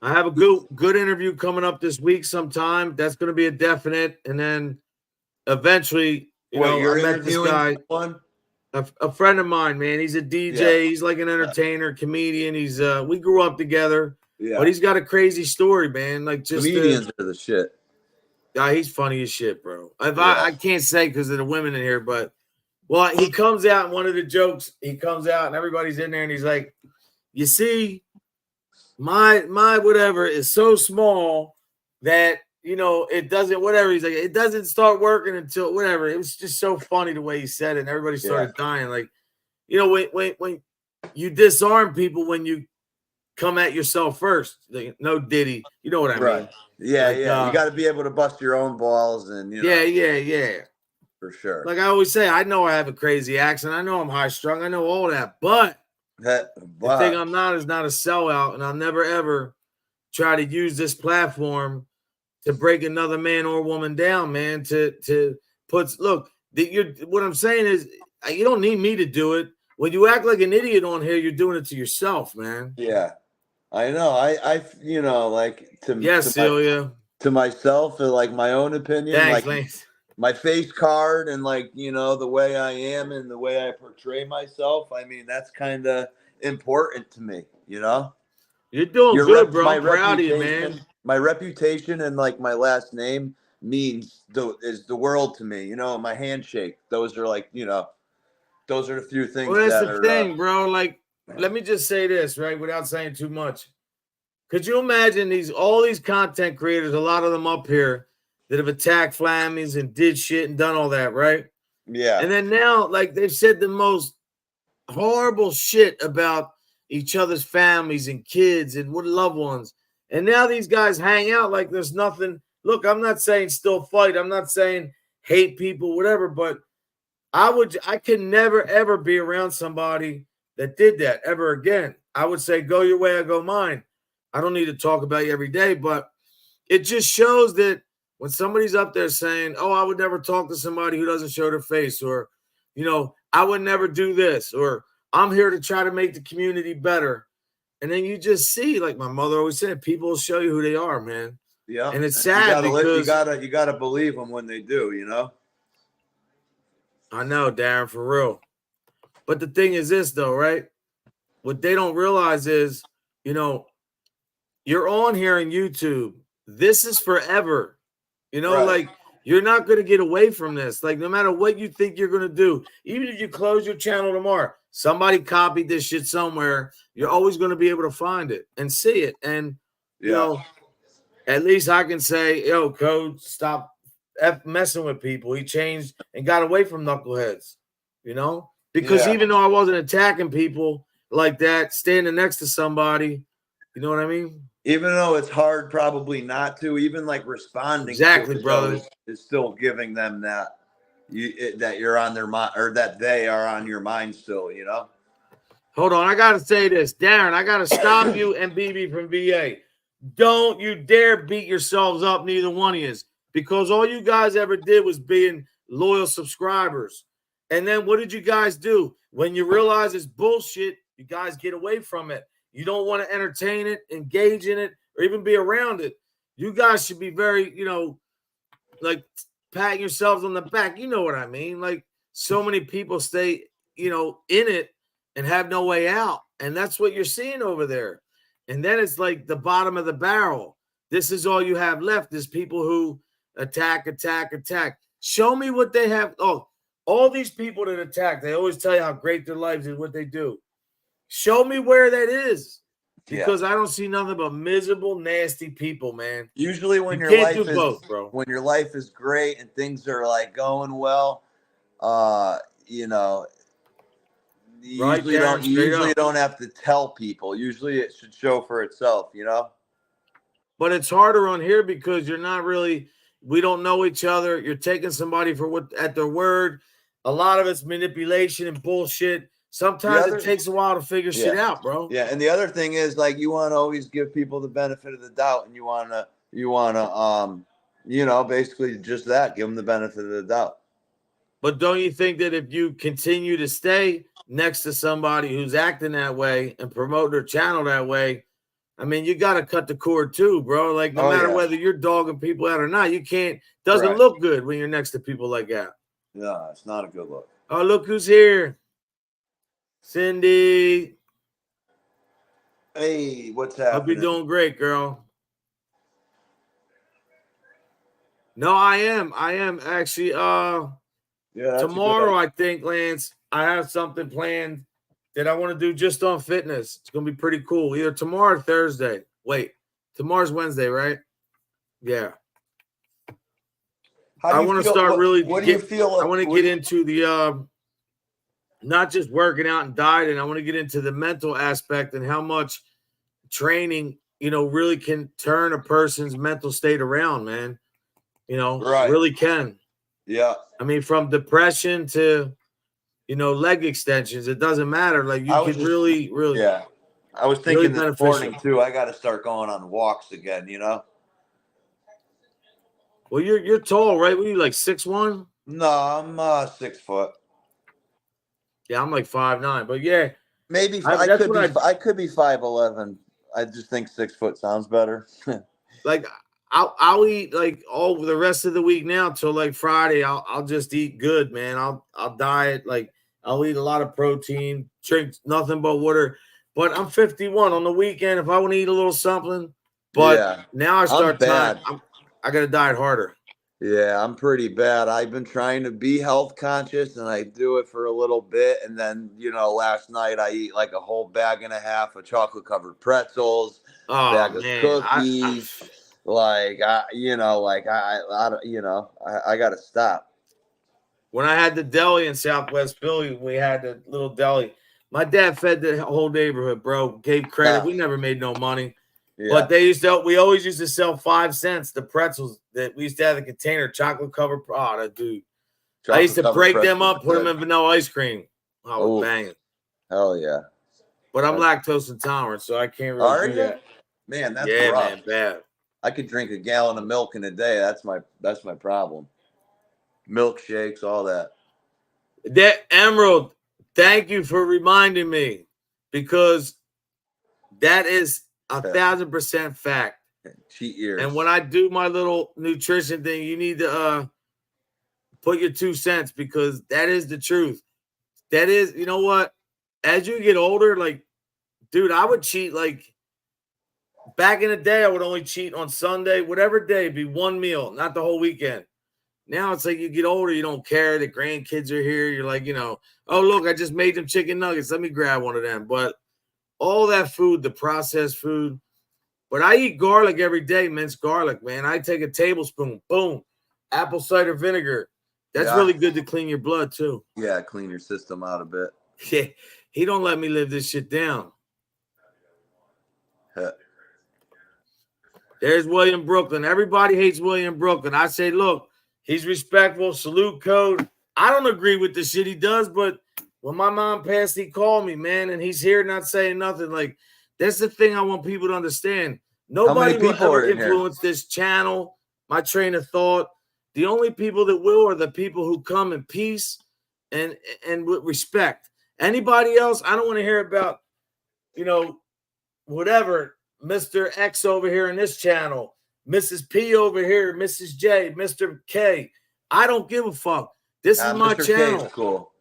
I have a good interview coming up this week sometime. That's going to be a definite, and then eventually. You're I met this guy, a friend of mine, man. He's a DJ. Yeah. He's like an entertainer, comedian. He's we grew up together. Yeah. But he's got a crazy story, man. Like just comedians are the shit. Yeah, he's funny as shit, bro. I can't say because of the women in here, but he comes out in one of the jokes. He comes out and everybody's in there, and he's like, "You see, my whatever is so small that." You know, it doesn't, whatever. He's like, it doesn't start working until whatever. It was just so funny the way he said it. And everybody started dying. Like, you know, when you disarm people when you come at yourself first. Like, no Diddy. You know what I mean? Yeah, like, yeah. You got to be able to bust your own balls. And, you know. Yeah. For sure. Like I always say, I know I have a crazy accent. I know I'm high strung. I know all that. But the thing I'm not is not a sellout. And I'll never, ever try to use this platform to break another man or woman down, man, to put, look, what I'm saying is you don't need me to do it. When you act like an idiot on here, you're doing it to yourself, man. Yeah. I know. I you know, like Yes, Celia. to myself, and like my own opinion, Thanks, like Lance. my face card and like, you know, the way I am and the way I portray myself. I mean, that's kind of important to me, you know? You're doing Your good, rep, bro. my I'm proud of you, man. reputation and like my last name is the world to me, you know, my handshake. Those are like, you know, those are the few Well, things that's that the are, thing, bro. Like, let me just say this, right, without saying too much. Could you imagine all these content creators, a lot of them up here that have attacked Flammies and did shit and done all that, right? yeah. And then now, like, they've said the most horrible shit about each other's families and kids and what loved ones. And now these guys hang out like there's nothing. Look, I'm not saying still fight. I'm not saying hate people, whatever, but I can never ever be around somebody that did that ever again. I would say go your way, I go mine. I don't need to talk about you every day, but it just shows that when somebody's up there saying, "Oh, I would never talk to somebody who doesn't show their face," or, you know, "I would never do this," or "I'm here to try to make the community better," and then you just see, like my mother always said, people will show you who they are, man. Yeah. And it's sad because you gotta believe them when they do, you know? I know, Darren, for real. But the thing is this, though, right? What they don't realize is, you know, you're on here on YouTube. This is forever. You know, Right. like you're not going to get away from this. Like, no matter what you think you're going to do, even if you close your channel tomorrow, somebody copied this shit somewhere. You're always going to be able to find it and see it. And, you know, at least I can say, yo, Code, stop messing with people. He changed and got away from knuckleheads, you know, because even though I wasn't attacking people like that, standing next to somebody, you know what I mean? Even though it's hard probably not to, even like responding exactly, to it, brother, is still giving them that that you're on their mind, or that they are on your mind still, you know? Hold on, I gotta say this, Darren. I gotta stop you and BB from VA. Don't you dare beat yourselves up, neither one of you, because all you guys ever did was being loyal subscribers. And then what did you guys do? When you realize it's bullshit, you guys get away from it. You don't want to entertain it, engage in it, or even be around it. You guys should be very, you know, like patting yourselves on the back. You know what I mean? Like so many people stay, you know, in it and have no way out. And that's what you're seeing over there. And then it's like the bottom of the barrel. This is all you have left is people who attack. Show me what they have. Oh, all these people that attack, they always tell you how great their lives is, what they do. Show me where that is. Because I don't see nothing but miserable, nasty people, man. Usually when you your can't life do is both, bro. When your life is great and things are like going well, you know, you Right, usually Darren, you don't have to tell people. Usually it should show for itself, you know? But it's harder on here because you're not really, we don't know each other. You're taking somebody for what at their word. A lot of it's manipulation and bullshit. Sometimes it takes a while to figure shit out, bro. Yeah, and the other thing is like you want to always give people the benefit of the doubt, and you want to you know, basically just that, give them the benefit of the doubt. But don't you think that if you continue to stay next to somebody who's acting that way and promote their channel that way, I mean, you got to cut the cord too, bro. Like no matter whether you're dogging people out or not, you can't. Doesn't look good when you're next to people like that. Yeah, it's not a good look. Oh, look who's here. Cindy. Hey, what's happening? Hope you're doing great, girl. No, I am actually. Tomorrow, I think, Lance, I have something planned that I want to do just on fitness. It's gonna be pretty cool. Either tomorrow or Thursday. Wait, tomorrow's Wednesday, right? Yeah. I want to start really. What do you feel? I want to get into the not just working out and dieting. I want to get into the mental aspect and how much training, you know, really can turn a person's mental state around, man. You know, really can. Yeah. I mean, from depression to, you know, leg extensions, it doesn't matter. Like you could really. Yeah. I was thinking this morning too. I got to start going on walks again. You know. Well, you're tall, right? Were you like 6'1"? No, I'm 6 foot. Yeah, I'm like 5'9". But yeah, maybe I could be 5'11". I just think 6 foot sounds better. Like I'll eat like all the rest of the week now till like Friday. I'll just eat good, man. I'll diet, like I'll eat a lot of protein, drink nothing but water. But I'm 51 on the weekend. If I want to eat a little something, but Yeah, now I start time. bad. I got to diet harder. Yeah, I'm pretty bad. I've been trying to be health conscious and I do it for a little bit. And then, last night I eat like a whole bag and a half of chocolate covered pretzels, Oh bag of man, cookies. I got to stop. When I had the deli in Southwest Philly, we had the little deli. My dad fed the whole neighborhood, bro. Gave credit. We never made no money. Yeah. But we always used to sell 5 cents, the pretzels that we used to have the container, chocolate covered product, dude. I used to break them up, put them in vanilla ice cream. I was banging. Hell yeah. But I'm lactose intolerant, so I can't really do that. Man, that's rough. Man, bad. I could drink a gallon of milk in a day. That's my problem. Milkshakes, all that. That Emerald, thank you for reminding me, because that is 1,000% fact. Cheat years. And when I do my little nutrition thing, you need to put your 2 cents, because that is the truth. That is, you know what? As you get older, like, dude, I would cheat like back in the day. I would only cheat on Sunday, whatever day, be one meal, not the whole weekend. Now it's like you get older, you don't care. The grandkids are here. You're like, oh, look, I just made them chicken nuggets. Let me grab one of them. But all that food, the processed food. But I eat garlic every day, minced garlic, man. I take a tablespoon, boom, apple cider vinegar. That's really good to clean your blood, too. Yeah, clean your system out a bit. Yeah, he don't let me live this shit down. There's William Brooklyn. Everybody hates William Brooklyn. I say, look, he's respectful, salute code. I don't agree with the shit he does, but when my mom passed, he called me, man, and he's here not saying nothing. Like, that's the thing I want people to understand. Nobody will ever influence this channel, my train of thought. The only people that will are the people who come in peace and with respect. Anybody else, I don't want to hear about, whatever, Mr. X over here in this channel, Mrs. P over here, Mrs. J, Mr. K. I don't give a fuck. This is my Mr. channel. K is cool.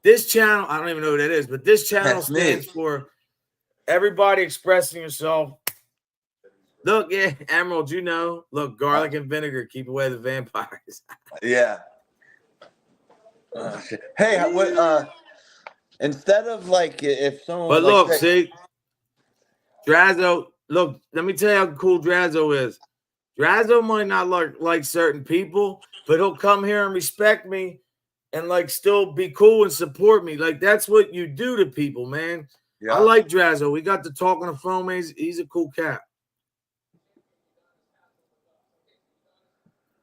This channel, I don't even know what that is, but this channel stands for everybody expressing yourself. Look, yeah, Emerald, look, garlic and vinegar keep away the vampires. Yeah. Hey, what? Instead of like, if someone. But look, see, Drazzo. Look, let me tell you how cool Drazzo is. Drazzo might not like certain people, but he'll come here and respect me, and like still be cool and support me. Like that's what you do to people, man. Yeah. I like Drazzo. We got to talk on the phone, man. He's a cool cat.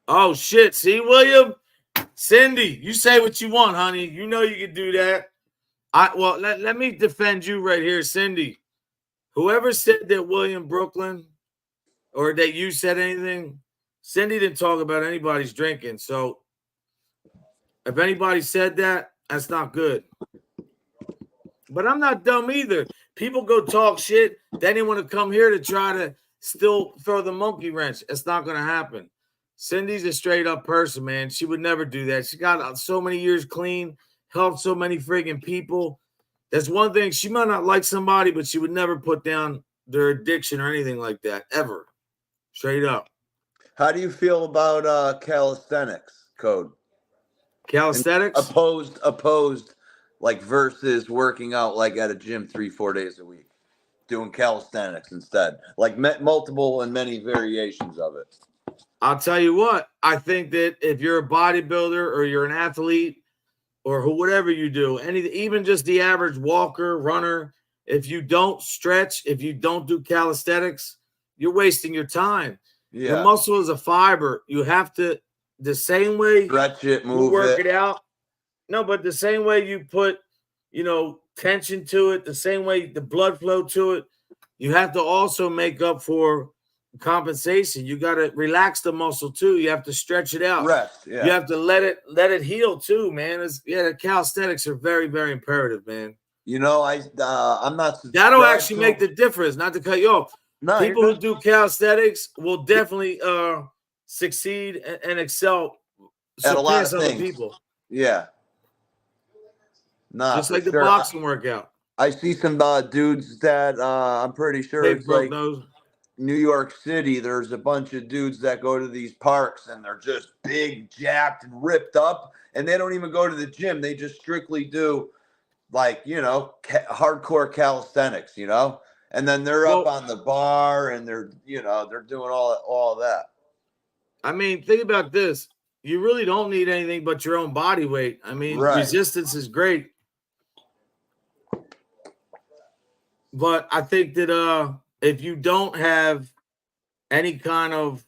Oh shit! See, William, Cindy, you say what you want, honey. You know you can do that. Let me defend you right here, Cindy. Whoever said that William Brooklyn or that you said anything, Cindy didn't talk about anybody's drinking. So if anybody said that, that's not good. But I'm not dumb either. People go talk shit. Then they want to come here to try to still throw the monkey wrench. It's not going to happen. Cindy's a straight up person, man. She would never do that. She got so many years clean, helped so many friggin' people. That's one thing. She might not like somebody, but she would never put down their addiction or anything like that, ever. Straight up. How do you feel about calisthenics, Code? Calisthenics? And opposed, like versus working out like at a gym 3-4 days a week. Doing calisthenics instead. Like multiple and many variations of it. I'll tell you what, I think that if you're a bodybuilder or you're an athlete or whatever you do, even just the average walker, runner, if you don't stretch, if you don't do calisthenics, you're wasting your time. Yeah. The muscle is a fiber. You have to, the same way stretch it, move work it out. No, but the same way you put, tension to it, the same way the blood flow to it, you have to also make up for compensation. You got to relax the muscle too. You have to stretch it out. Rest. Yeah. You have to let it heal too, man. The calisthenics are very, very imperative, man. You know, I'm not That'll subscribed actually to make them. the difference. Not to cut you off. No, you're People who good. do calisthenics will definitely succeed and excel, At a lot surpass of other things. people. Yeah. Nah, Just for like the sure. boxing workout. I see some dudes that I'm pretty sure Big it's broke like nose. New York City. There's a bunch of dudes that go to these parks and they're just big, jacked, and ripped up, and they don't even go to the gym. They just strictly do like, hardcore calisthenics, and then they're up Well, on the bar and they're doing all that. I mean, think about this. You really don't need anything but your own body weight. I mean, Right. resistance is great. But I think that if you don't have any kind of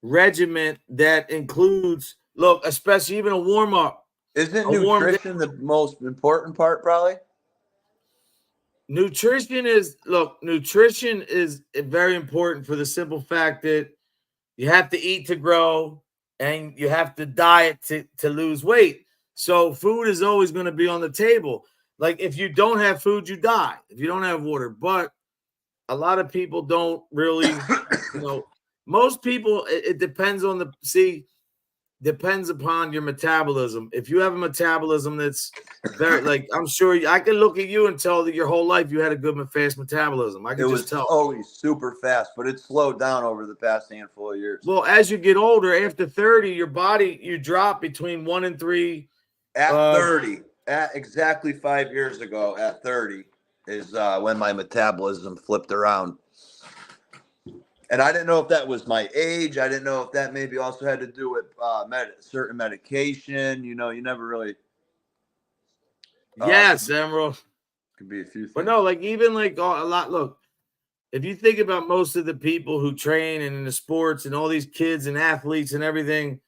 regiment that includes, look, especially even a warm up, Isn't a warm day. nutrition the most important part, probably? Nutrition is very important for the simple fact that you have to eat to grow and you have to diet to lose weight. So food is always going to be on the table. Like if you don't have food, you die. If you don't have water, but a lot of people don't really, most people, it depends on depends upon your metabolism. If you have a metabolism that's very, like, I'm sure I can look at you and tell that your whole life you had a good, fast metabolism. I It can just was tell. always super fast, but it slowed down over the past handful of years. Well, as you get older, after 30, your body, you drop between 1 and 3. At 30, at exactly 5 years ago, at 30 is when my metabolism flipped around. And I didn't know if that was my age. I didn't know if that maybe also had to do with certain medication. You never really. Yes, Emerald. Could be a few things. But no, like even like a lot. Look, if you think about most of the people who train and in the sports and all these kids and athletes and everything,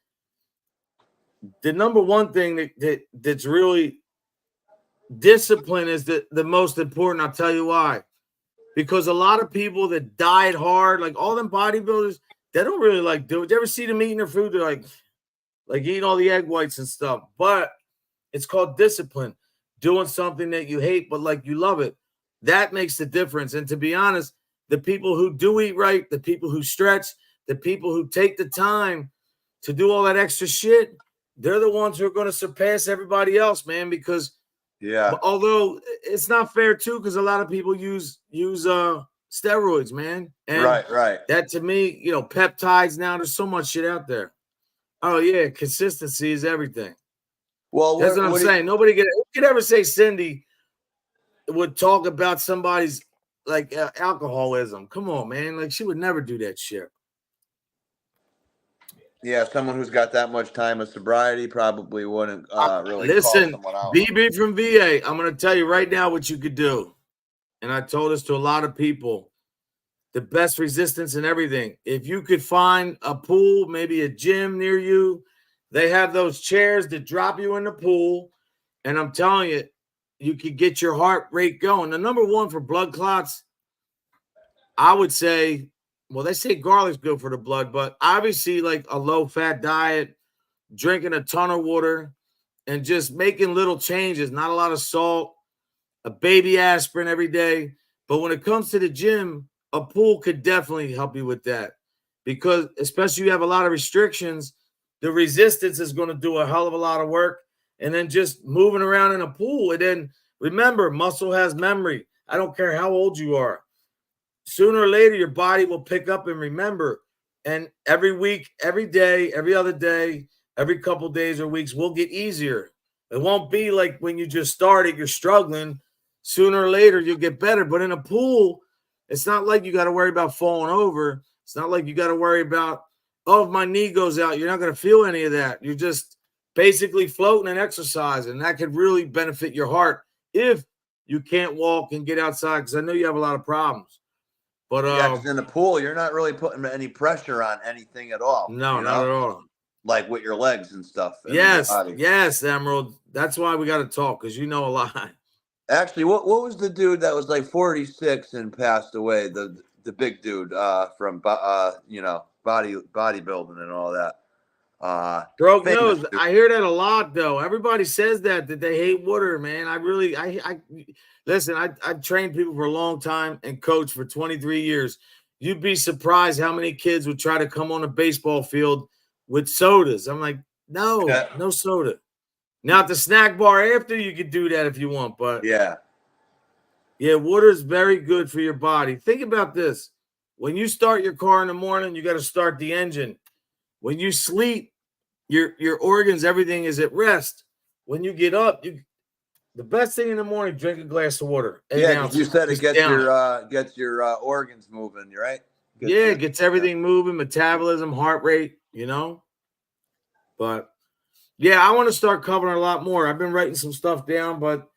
the number one thing that's really discipline is the most important. I'll tell you why. Because a lot of people that diet hard, like all them bodybuilders, they don't really like do it. You ever see them eating their food? They're like eating all the egg whites and stuff. But it's called discipline. Doing something that you hate, but like you love it. That makes the difference. And to be honest, the people who do eat right, the people who stretch, the people who take the time to do all that extra shit, they're the ones who are going to surpass everybody else, man, because although it's not fair too, because a lot of people use steroids, man. And right. That to me, peptides now, there's so much shit out there. Oh yeah, consistency is everything. Well, that's what I'm saying. Nobody could ever say Cindy would talk about somebody's like alcoholism. Come on, man. Like she would never do that shit. Yeah, someone who's got that much time of sobriety probably wouldn't really listen. call someone out. BB from VA, I'm going to tell you right now what you could do. And I told this to a lot of people. The best resistance and everything. If you could find a pool, maybe a gym near you, they have those chairs that drop you in the pool. And I'm telling you, you could get your heart rate going. The number one for blood clots, I would say, well, they say garlic's good for the blood, but obviously like a low-fat diet, drinking a ton of water, and just making little changes, not a lot of salt, a baby aspirin every day. But when it comes to the gym, a pool could definitely help you with that because especially you have a lot of restrictions, the resistance is going to do a hell of a lot of work. And then just moving around in a pool. And then remember, muscle has memory. I don't care how old you are. Sooner or later, your body will pick up and remember. And every week, every day, every other day, every couple days or weeks will get easier. It won't be like when you just started, you're struggling. Sooner or later, you'll get better. But in a pool, it's not like you got to worry about falling over. It's not like you got to worry about, oh, if my knee goes out, you're not going to feel any of that. You're just basically floating and exercising. And that could really benefit your heart if you can't walk and get outside, because I know you have a lot of problems. But in the pool, you're not really putting any pressure on anything at all. No, not at all. Like with your legs and stuff. Yes, Emerald. That's why we got to talk, because you know a lot. Actually, what was the dude that was like 46 and passed away? The big dude from bodybuilding and all that. Broke famous nose. dude. I hear that a lot, though. Everybody says that they hate water, man. I listen. I've trained people for a long time and coached for 23 years. You'd be surprised how many kids would try to come on a baseball field with sodas. I'm like, no, Yeah. no soda. Now at the snack bar after, you could do that if you want, but Yeah. yeah, water is very good for your body. Think about this. When you start your car in the morning, you got to start the engine. When you sleep, your organs, everything is at rest. When you get up, the best thing in the morning, drink a glass of water. 8 Yeah, because ounces. you said it Just down gets your organs moving, right? Yeah, it gets everything moving, metabolism, heart rate, But yeah, I want to start covering a lot more. I've been writing some stuff down, but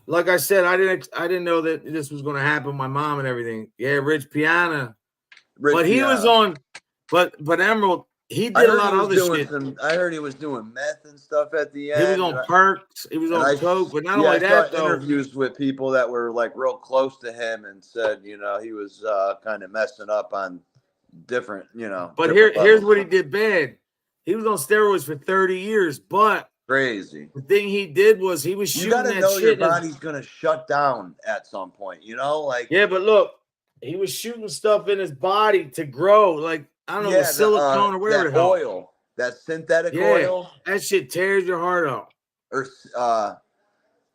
like I said, I didn't know that this was going to happen. My mom and everything. Yeah, Rich Piana. But he was on. But Emerald, he did a lot of other shit. I heard he was doing meth and stuff at the end. He was on perks. He was on coke. But not only I that, saw though. interviews with people that were like real close to him and said, he was kind of messing up on different, But different here's levels. what he did bad. He was on steroids for 30 years, but crazy. The thing he did was he was shooting you gotta that know shit. Your body's gonna shut down at some point, Yeah, but look, he was shooting stuff in his body to grow, like I don't know, the silicone or whatever that the hell. oil, that synthetic oil. That shit tears your heart out. Or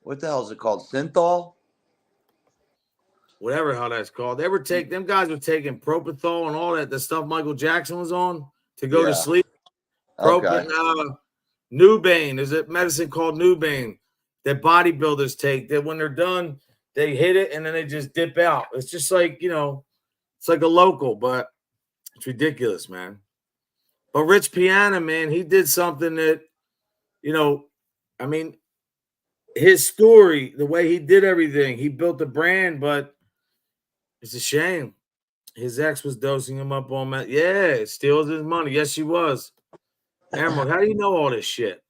what the hell is it called? Synthol? Whatever how that's called. Them guys were taking propofol and all that, the stuff Michael Jackson was on to go to sleep. Okay. Nubane, there's a medicine called Nubane that bodybuilders take, that when they're done, they hit it and then they just dip out. It's just like, it's like a local, but it's ridiculous, man. But Rich Piana, man, he did something that, his story, the way he did everything, he built a brand, but it's a shame. His ex was dosing him up on that. Yeah, it steals his money. Yes, she was. Emerald, how do you know all this shit?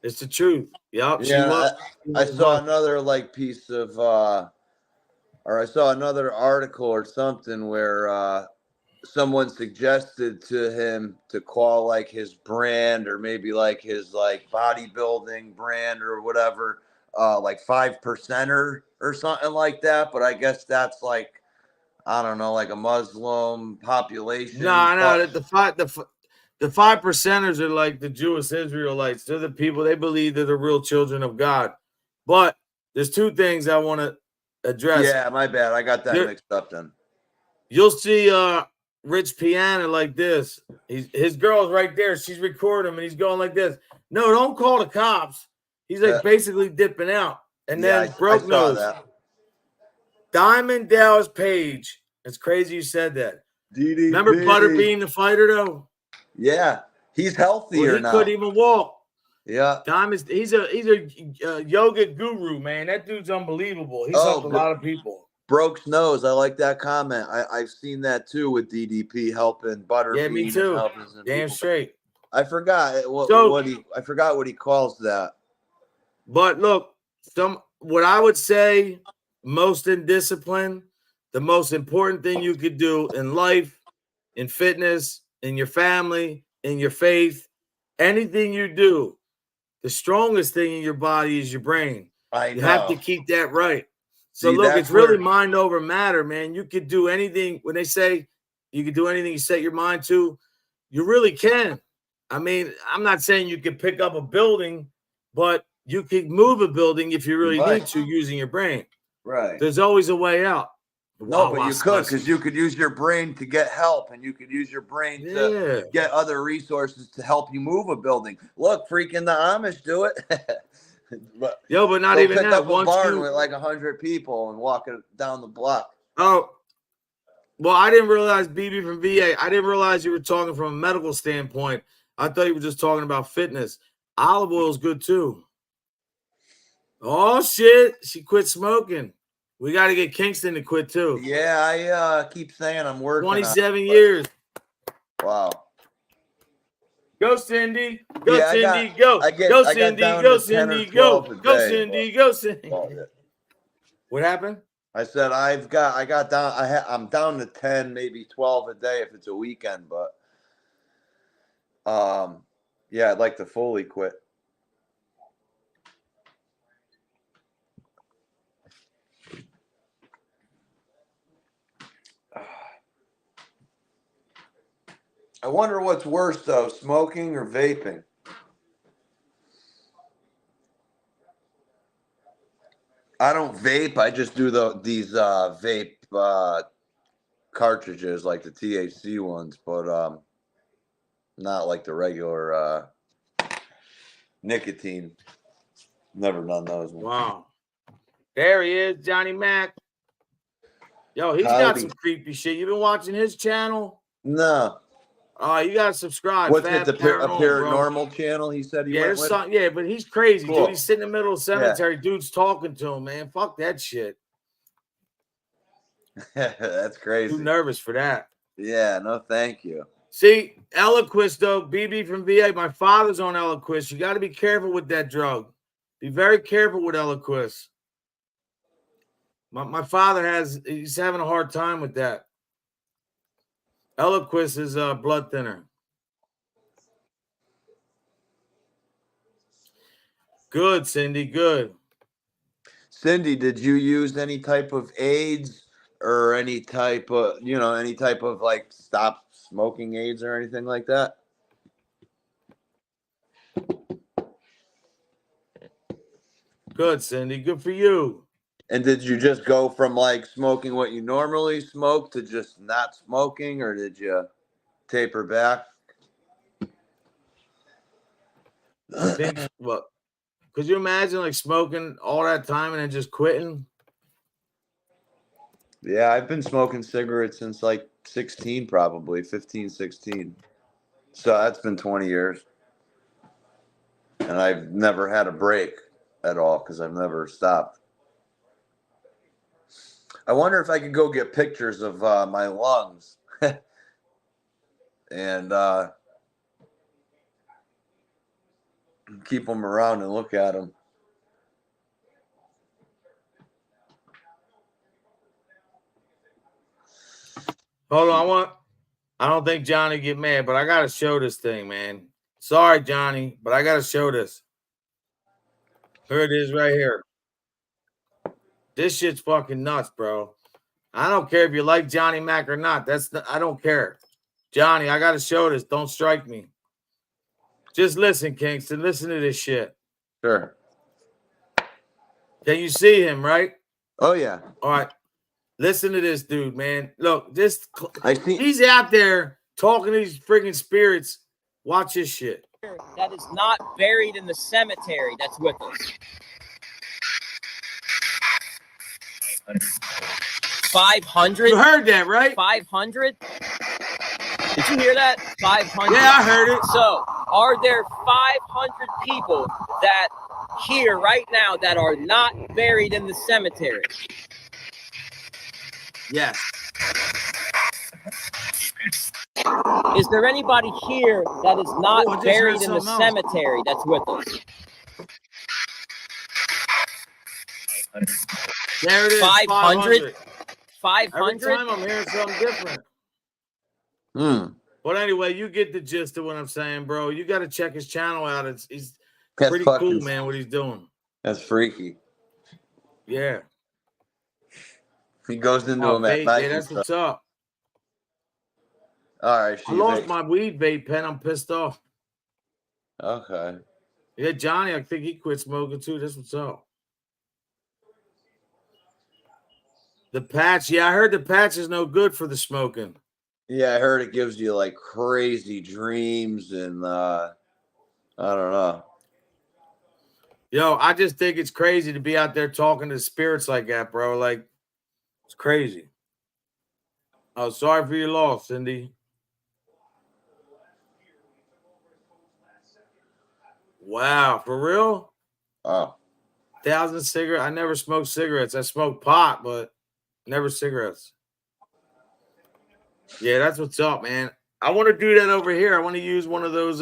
It's the truth. Yep. Yeah, I saw another piece of or I saw another article or something where someone suggested to him to call his brand or maybe his bodybuilding brand or whatever 5%er or something like that. But I guess that's I don't know, a Muslim population. No, the 5%ers are like the Jewish Israelites. They're the people, they believe they're the real children of God. But there's two things I want to address. Yeah, my bad. I got that mixed up then. You'll see Rich Piana like this. His girl's right there. She's recording him and he's going like this. No, don't call the cops. He's basically dipping out. And then broke nose. Diamond Dallas Page. It's crazy you said that. DDP. Remember Butterbean the fighter though? Yeah, he's healthier now. He couldn't even walk. Yeah, Diamond. He's a yoga guru, man. That dude's unbelievable. He's helped a lot of people. Broke's nose. I like that comment. I've seen that too with DDP helping Butterbean. Yeah, me too. Damn straight. I forgot what he calls that. But look, what I would say, most in discipline, the most important thing you could do in life, in fitness, in your family, in your faith, anything you do, the strongest thing in your body is your brain. You have to keep that right. So look, it's really mind over matter, man. You could do anything. When they say you could do anything you set your mind to, you really can. I mean, I'm not saying you can pick up a building, but you could move a building if you really need to using your brain. Right. There's always a way out. No, but you could, because you could use your brain to get help, and you could use your brain to get other resources to help you move a building. Look, freaking the Amish do it. But not even pick that. Up a barn with 100 people and walk it down the block. Oh, well, I didn't realize, BB from VA. I didn't realize you were talking from a medical standpoint. I thought you were just talking about fitness. Olive oil is good too. Oh shit, she quit smoking. We got to get Kingston to quit too. Yeah, I keep saying I'm working. 27 years. Wow. Go Cindy. Go Cindy. Go. Go Cindy. Go Cindy. Go. Go Cindy. Go Cindy. What happened? I said I'm down to 10, maybe 12 a day if it's a weekend, but Yeah, I'd like to fully quit. I wonder what's worse though, smoking or vaping. I don't vape. I just do these vape cartridges like the THC ones, but not like the regular nicotine. Never done those ones. Wow. There he is, Johnny Mac. Yo, he's got Howdy. some creepy shit. You been watching his channel? No. Oh, you gotta subscribe. What's Fab it? A Paranormal, paranormal bro. channel? He said he Yeah, went there's with. some, yeah, but he's crazy, Cool. dude. He's sitting in the middle of the cemetery. Dude's talking to him, man. Fuck that shit. That's crazy. Too nervous for that. Yeah, no, thank you. See, Eliquis, though, BB from VA. My father's on Eliquis. You got to be careful with that drug. Be very careful with Eliquis. My father he's having a hard time with that. Eliquis is a blood thinner. Good, Cindy, good. Cindy, did you use any type of AIDS or any type of, like stop smoking AIDS or anything like that? Good, Cindy. Good for you. And did you just go from like smoking what you normally smoke to just not smoking, or did you taper back? I think, what? Could you imagine like smoking all that time and then just quitting? Yeah, I've been smoking cigarettes since like 16, probably 15, 16. So that's been 20 years. And I've never had a break at all because I've never stopped. I wonder if I could go get pictures of my lungs and keep them around and look at them. Hold on, I don't think Johnny get mad, but I gotta show this thing, man. Sorry, Johnny, but I gotta show this. Here it is right here. This shit's fucking nuts, bro. I don't care if you like Johnny Mac or not. I don't care. Johnny, I gotta show this. Don't strike me. Just listen, Kingston. Listen to this shit. Sure. Can you see him, right? Oh, yeah. All right. Listen to this dude, man. Look, he's out there talking to these freaking spirits. Watch this shit. That is not buried in the cemetery that's with us. 500? You heard that, right? 500? Did you hear that? 500? Yeah, I heard it. So, are there 500 people that here right now that are not buried in the cemetery? Yes. Is there anybody here that is not I just buried heard in the something else. cemetery that's with us? There it is. 500? 500. Every 500? time I'm hearing something different. But anyway, you get the gist of what I'm saying, bro. You got to check his channel out. He's That's pretty cool, man, what he's doing. That's freaky. Yeah. He goes into him at night. Yeah, that's what's up. All right. I lost my weed vape pen. I'm pissed off. Okay. Yeah, Johnny, I think he quit smoking too. That's what's up. The patch. Yeah, I heard the patch is no good for the smoking. Yeah, I heard it gives you like crazy dreams and I don't know. Yo, I just think it's crazy to be out there talking to spirits like that, bro. Like, it's crazy. Oh, sorry for your loss, Cindy. Wow, for real? Oh. 1,000 cigarettes. I never smoked cigarettes. I smoked pot, but never cigarettes. Yeah, that's what's up, man. I want to do that over here. I want to use one of those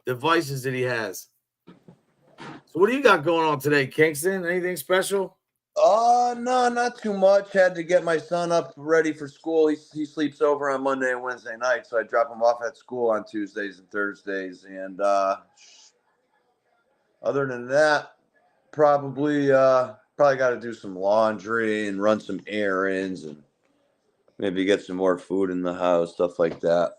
devices that he has. So what do you got going on today, Kingston? Anything special? No, not too much. Had to get my son up ready for school. He sleeps over on Monday and Wednesday night, so I drop him off at school on Tuesdays and Thursdays. And other than that, probably got to do some laundry and run some errands and maybe get some more food in the house, stuff like that.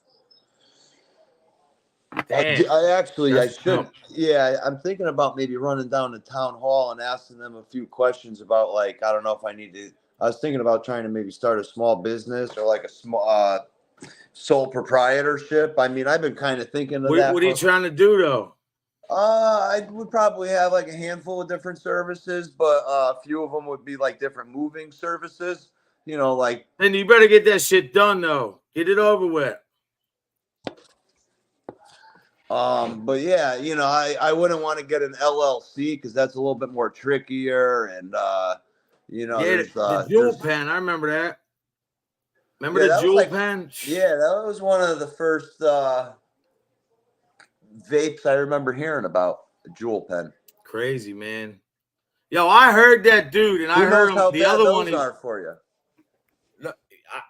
Damn. I That's should. tough. Yeah, I'm thinking about maybe running down to town hall and asking them a few questions about, like, I don't know if I need to. I was thinking about trying to maybe start a small business or like a small sole proprietorship. I mean, I've been kind of thinking of that. What are you trying to do though? I would probably have like a handful of different services, but a few of them would be like different moving services. You know, like. Then you better get that shit done though. Get it over with. But yeah, you know, I wouldn't want to get an LLC because that's a little bit more trickier, and you know, Yeah, there's the jewel pen. I remember that. Remember Yeah, the that was jewel like- pen? yeah, that was one of the first vapes I remember hearing about, a Juul pen. Crazy, man. Yo, I heard that dude, and I Who heard knows how him. The bad other those one. are for you?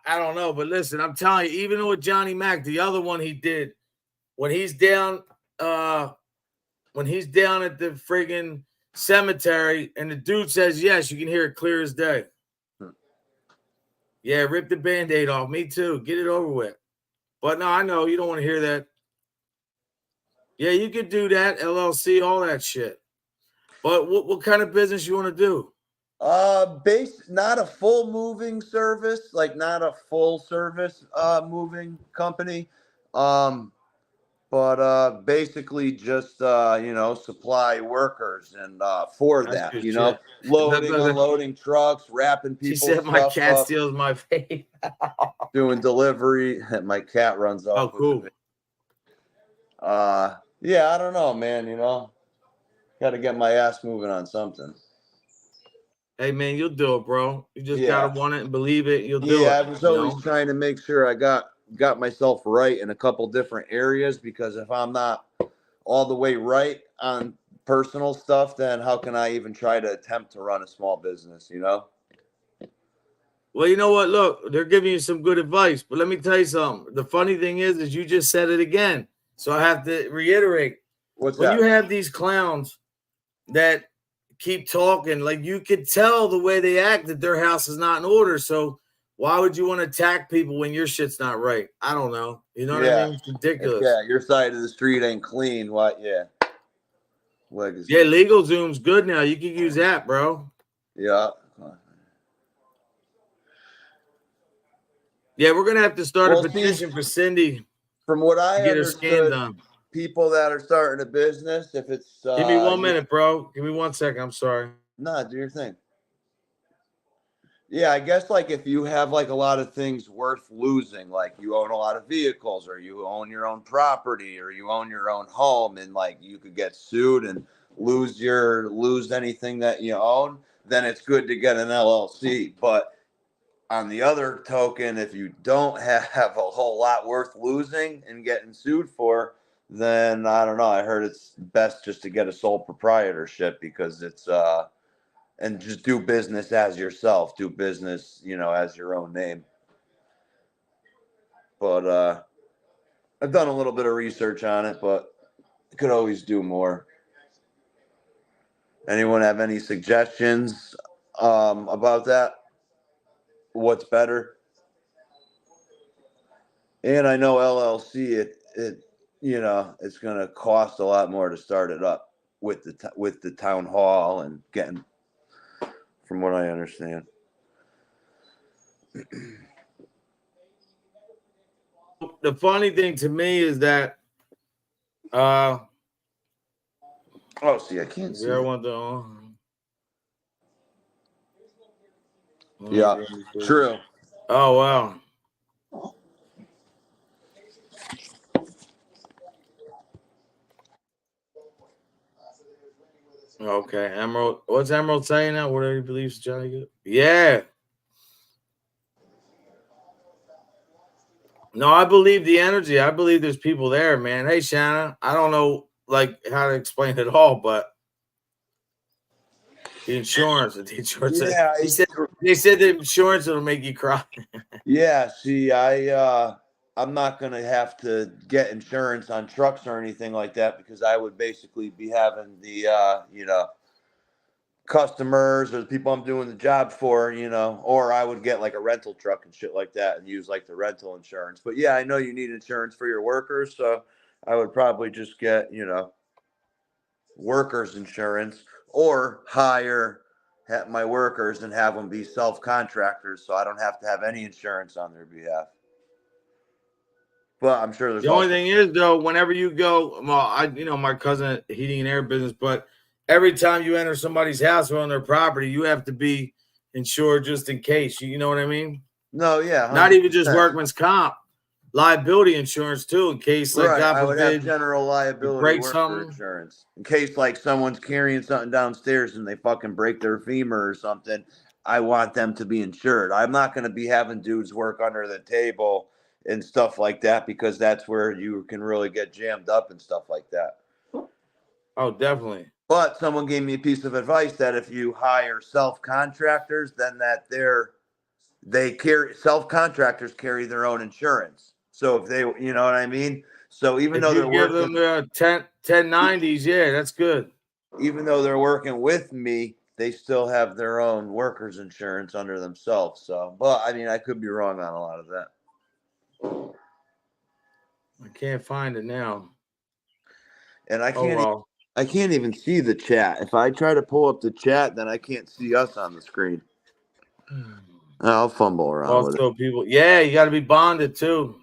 I don't know, but listen, I'm telling you, even with Johnny Mac, the other one he did when he's down at the friggin' cemetery, and the dude says yes, you can hear it clear as day. Yeah, rip the Band-Aid off. Me too. Get it over with. But no, I know you don't want to hear that. Yeah, you could do that, LLC, all that shit. But what kind of business you want to do? Not a full moving service, like not a full service moving company. But basically just you know, supply workers and for That's that, good you know, shit. loading, unloading trucks, wrapping She people's said my stuff cat up, steals my vape. doing delivery. My cat runs off. Oh, cool. With it. Yeah, I don't know, man, you know. Got to get my ass moving on something. Hey man, you'll do it, bro. You just Yeah. gotta want it and believe it. You'll do it. Yeah, I was you always know? trying to make sure I got myself right in a couple different areas, because if I'm not all the way right on personal stuff, then how can I even try to attempt to run a small business, you know? Well, you know what? Look, they're giving you some good advice, but let me tell you something. The funny thing is you just said it again. So I have to reiterate. What's When that? you have these clowns that keep talking, like you could tell the way they act that their house is not in order. So why would you want to attack people when your shit's not right? I don't know. You know what I mean? It's ridiculous. Yeah, your side of the street ain't clean. What? Yeah. Legacy. Yeah, LegalZoom's good now. You can use that, bro. Yeah. Yeah, we're gonna have to start Well, a petition for Cindy From what to I get her scan understood, done. people that are starting a business, if it's Give me 1 minute, bro. Give me 1 second. I'm sorry. Nah, do your thing. Yeah, I guess like if you have like a lot of things worth losing, like you own a lot of vehicles, or you own your own property, or you own your own home, and like you could get sued and lose anything that you own, then it's good to get an LLC. But on the other token, if you don't have a whole lot worth losing and getting sued for, then I don't know. I heard it's best just to get a sole proprietorship, because it's and just do business as yourself. Do business, you know, as your own name. But I've done a little bit of research on it, but could always do more. Anyone have any suggestions about that? What's better? And I know LLC, it you know, it's going to cost a lot more to start it up with the town hall and getting, from what I understand. The funny thing to me is that Oh, see, I can't see. I want to Yeah, true. Oh wow. Okay, Emerald. What's Emerald saying now? What do he believes Johnny good? Yeah. No, I believe the energy. I believe there's people there, man. Hey, Shanna. I don't know like how to explain it all, but The insurance. The insurance. Yeah, They said the insurance will make you cry. yeah. See, I'm not gonna have to get insurance on trucks or anything like that because I would basically be having the customers or the people I'm doing the job for, or I would get like a rental truck and shit like that and use like the rental insurance. But yeah, I know you need insurance for your workers, so I would probably just get, workers insurance or hire my workers and have them be self-contractors so I don't have to have any insurance on their behalf. But I'm sure there's The only also thing is, though, whenever you go, well, my cousin heating and air business, but every time you enter somebody's house or on their property, you have to be insured just in case. You know what I mean? no, yeah, Not even just 100%. workman's comp, liability insurance too, in case, like, Right, God I would have forbid, general you liability break worker something. insurance in case like someone's carrying something downstairs and they fucking break their femur or something. I want them to be insured. I'm not going to be having dudes work under the table and stuff like that because that's where you can really get jammed up and stuff like that. Oh, definitely. But someone gave me a piece of advice that if you hire self-contractors, then self-contractors carry their own insurance. So if they, you know what I mean? So even If though you they're give working, them 1090s, yeah, that's good. even though they're working with me, they still have their own workers insurance under themselves. So, but I mean, I could be wrong on a lot of that. I can't find it now. And I Oh, can't, well. I can't even see the chat. If I try to pull up the chat, then I can't see us on the screen. I'll fumble around with it. Also, people, yeah, you got to be bonded too.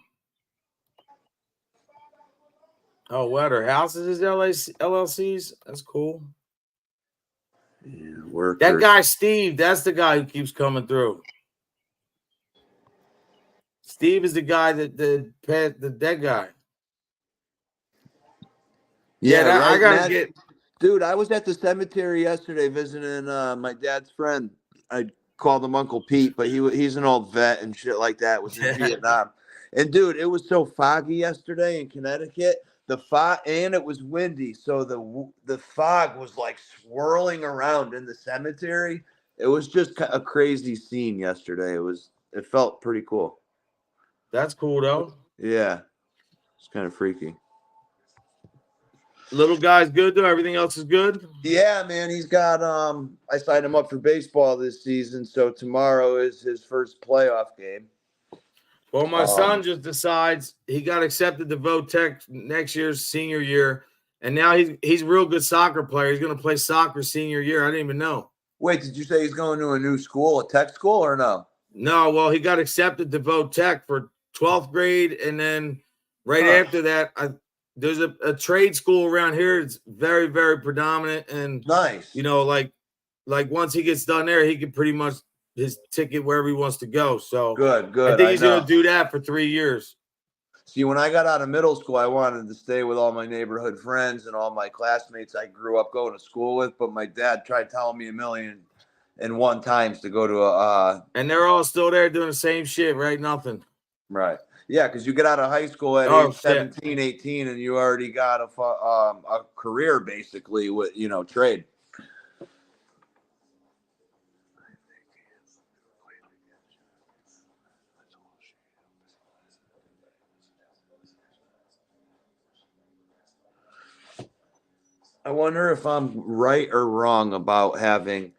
Oh, what are houses is LLCs? That's cool. Yeah, workers. That guy Steve, that's the guy who keeps coming through. Steve is the guy the dead guy. Yeah, I right, gotta Matt? get. Dude, I was at the cemetery yesterday visiting my dad's friend. I called him Uncle Pete, but he's an old vet and shit like that. Was in Vietnam. And dude, it was so foggy yesterday in Connecticut. The fog, and it was windy, so the fog was like swirling around in the cemetery. It was just a crazy scene yesterday. It felt pretty cool. That's cool though. Yeah, it's kind of freaky. Little guy's good though. Everything else is good. Yeah, man, he's got I signed him up for baseball this season, so tomorrow is his first playoff game. Well, my son just decides he got accepted to Votech next year's senior year, and now he's a real good soccer player. He's going to play soccer senior year. I didn't even know. Wait, did you say he's going to a new school, a tech school, or no? No, well, he got accepted to Votech for 12th grade, and then right after that, there's a trade school around here. It's very, very predominant, and nice. Like once he gets done there, he can pretty much his ticket wherever he wants to go. So good. I think he's going to do that for 3 years. See, when I got out of middle school, I wanted to stay with all my neighborhood friends and all my classmates I grew up going to school with. But my dad tried telling me 1,000,001 times to go to and they're all still there doing the same shit, right? Nothing. Right. Yeah, because you get out of high school at age 17, 18, and you already got a career basically with trade. I wonder if I'm right or wrong about having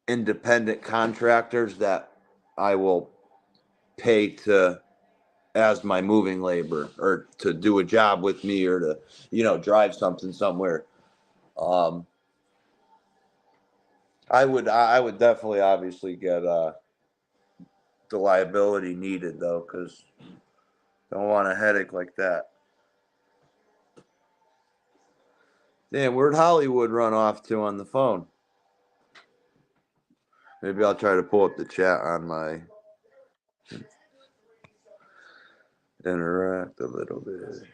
independent contractors that I will pay to as my moving labor or to do a job with me or to, drive something somewhere. I would definitely obviously get the liability needed though, because don't want a headache like that. Damn, where'd Hollywood run off to on the phone? Maybe I'll try to pull up the chat on my interact a little bit.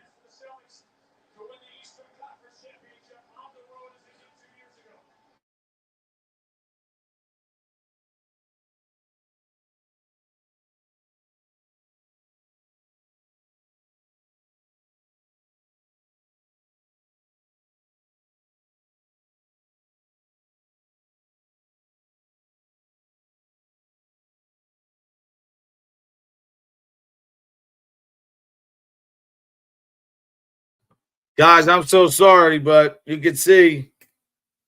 Guys, I'm so sorry, but you can see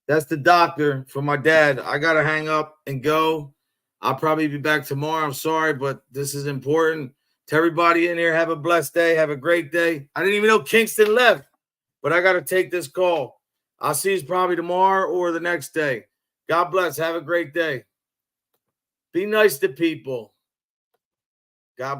that's the doctor for my dad. I got to hang up and go. I'll probably be back tomorrow. I'm sorry, but this is important. To everybody in here, have a blessed day. Have a great day. I didn't even know Kingston left, but I got to take this call. I'll see you probably tomorrow or the next day. God bless. Have a great day. Be nice to people. God bless.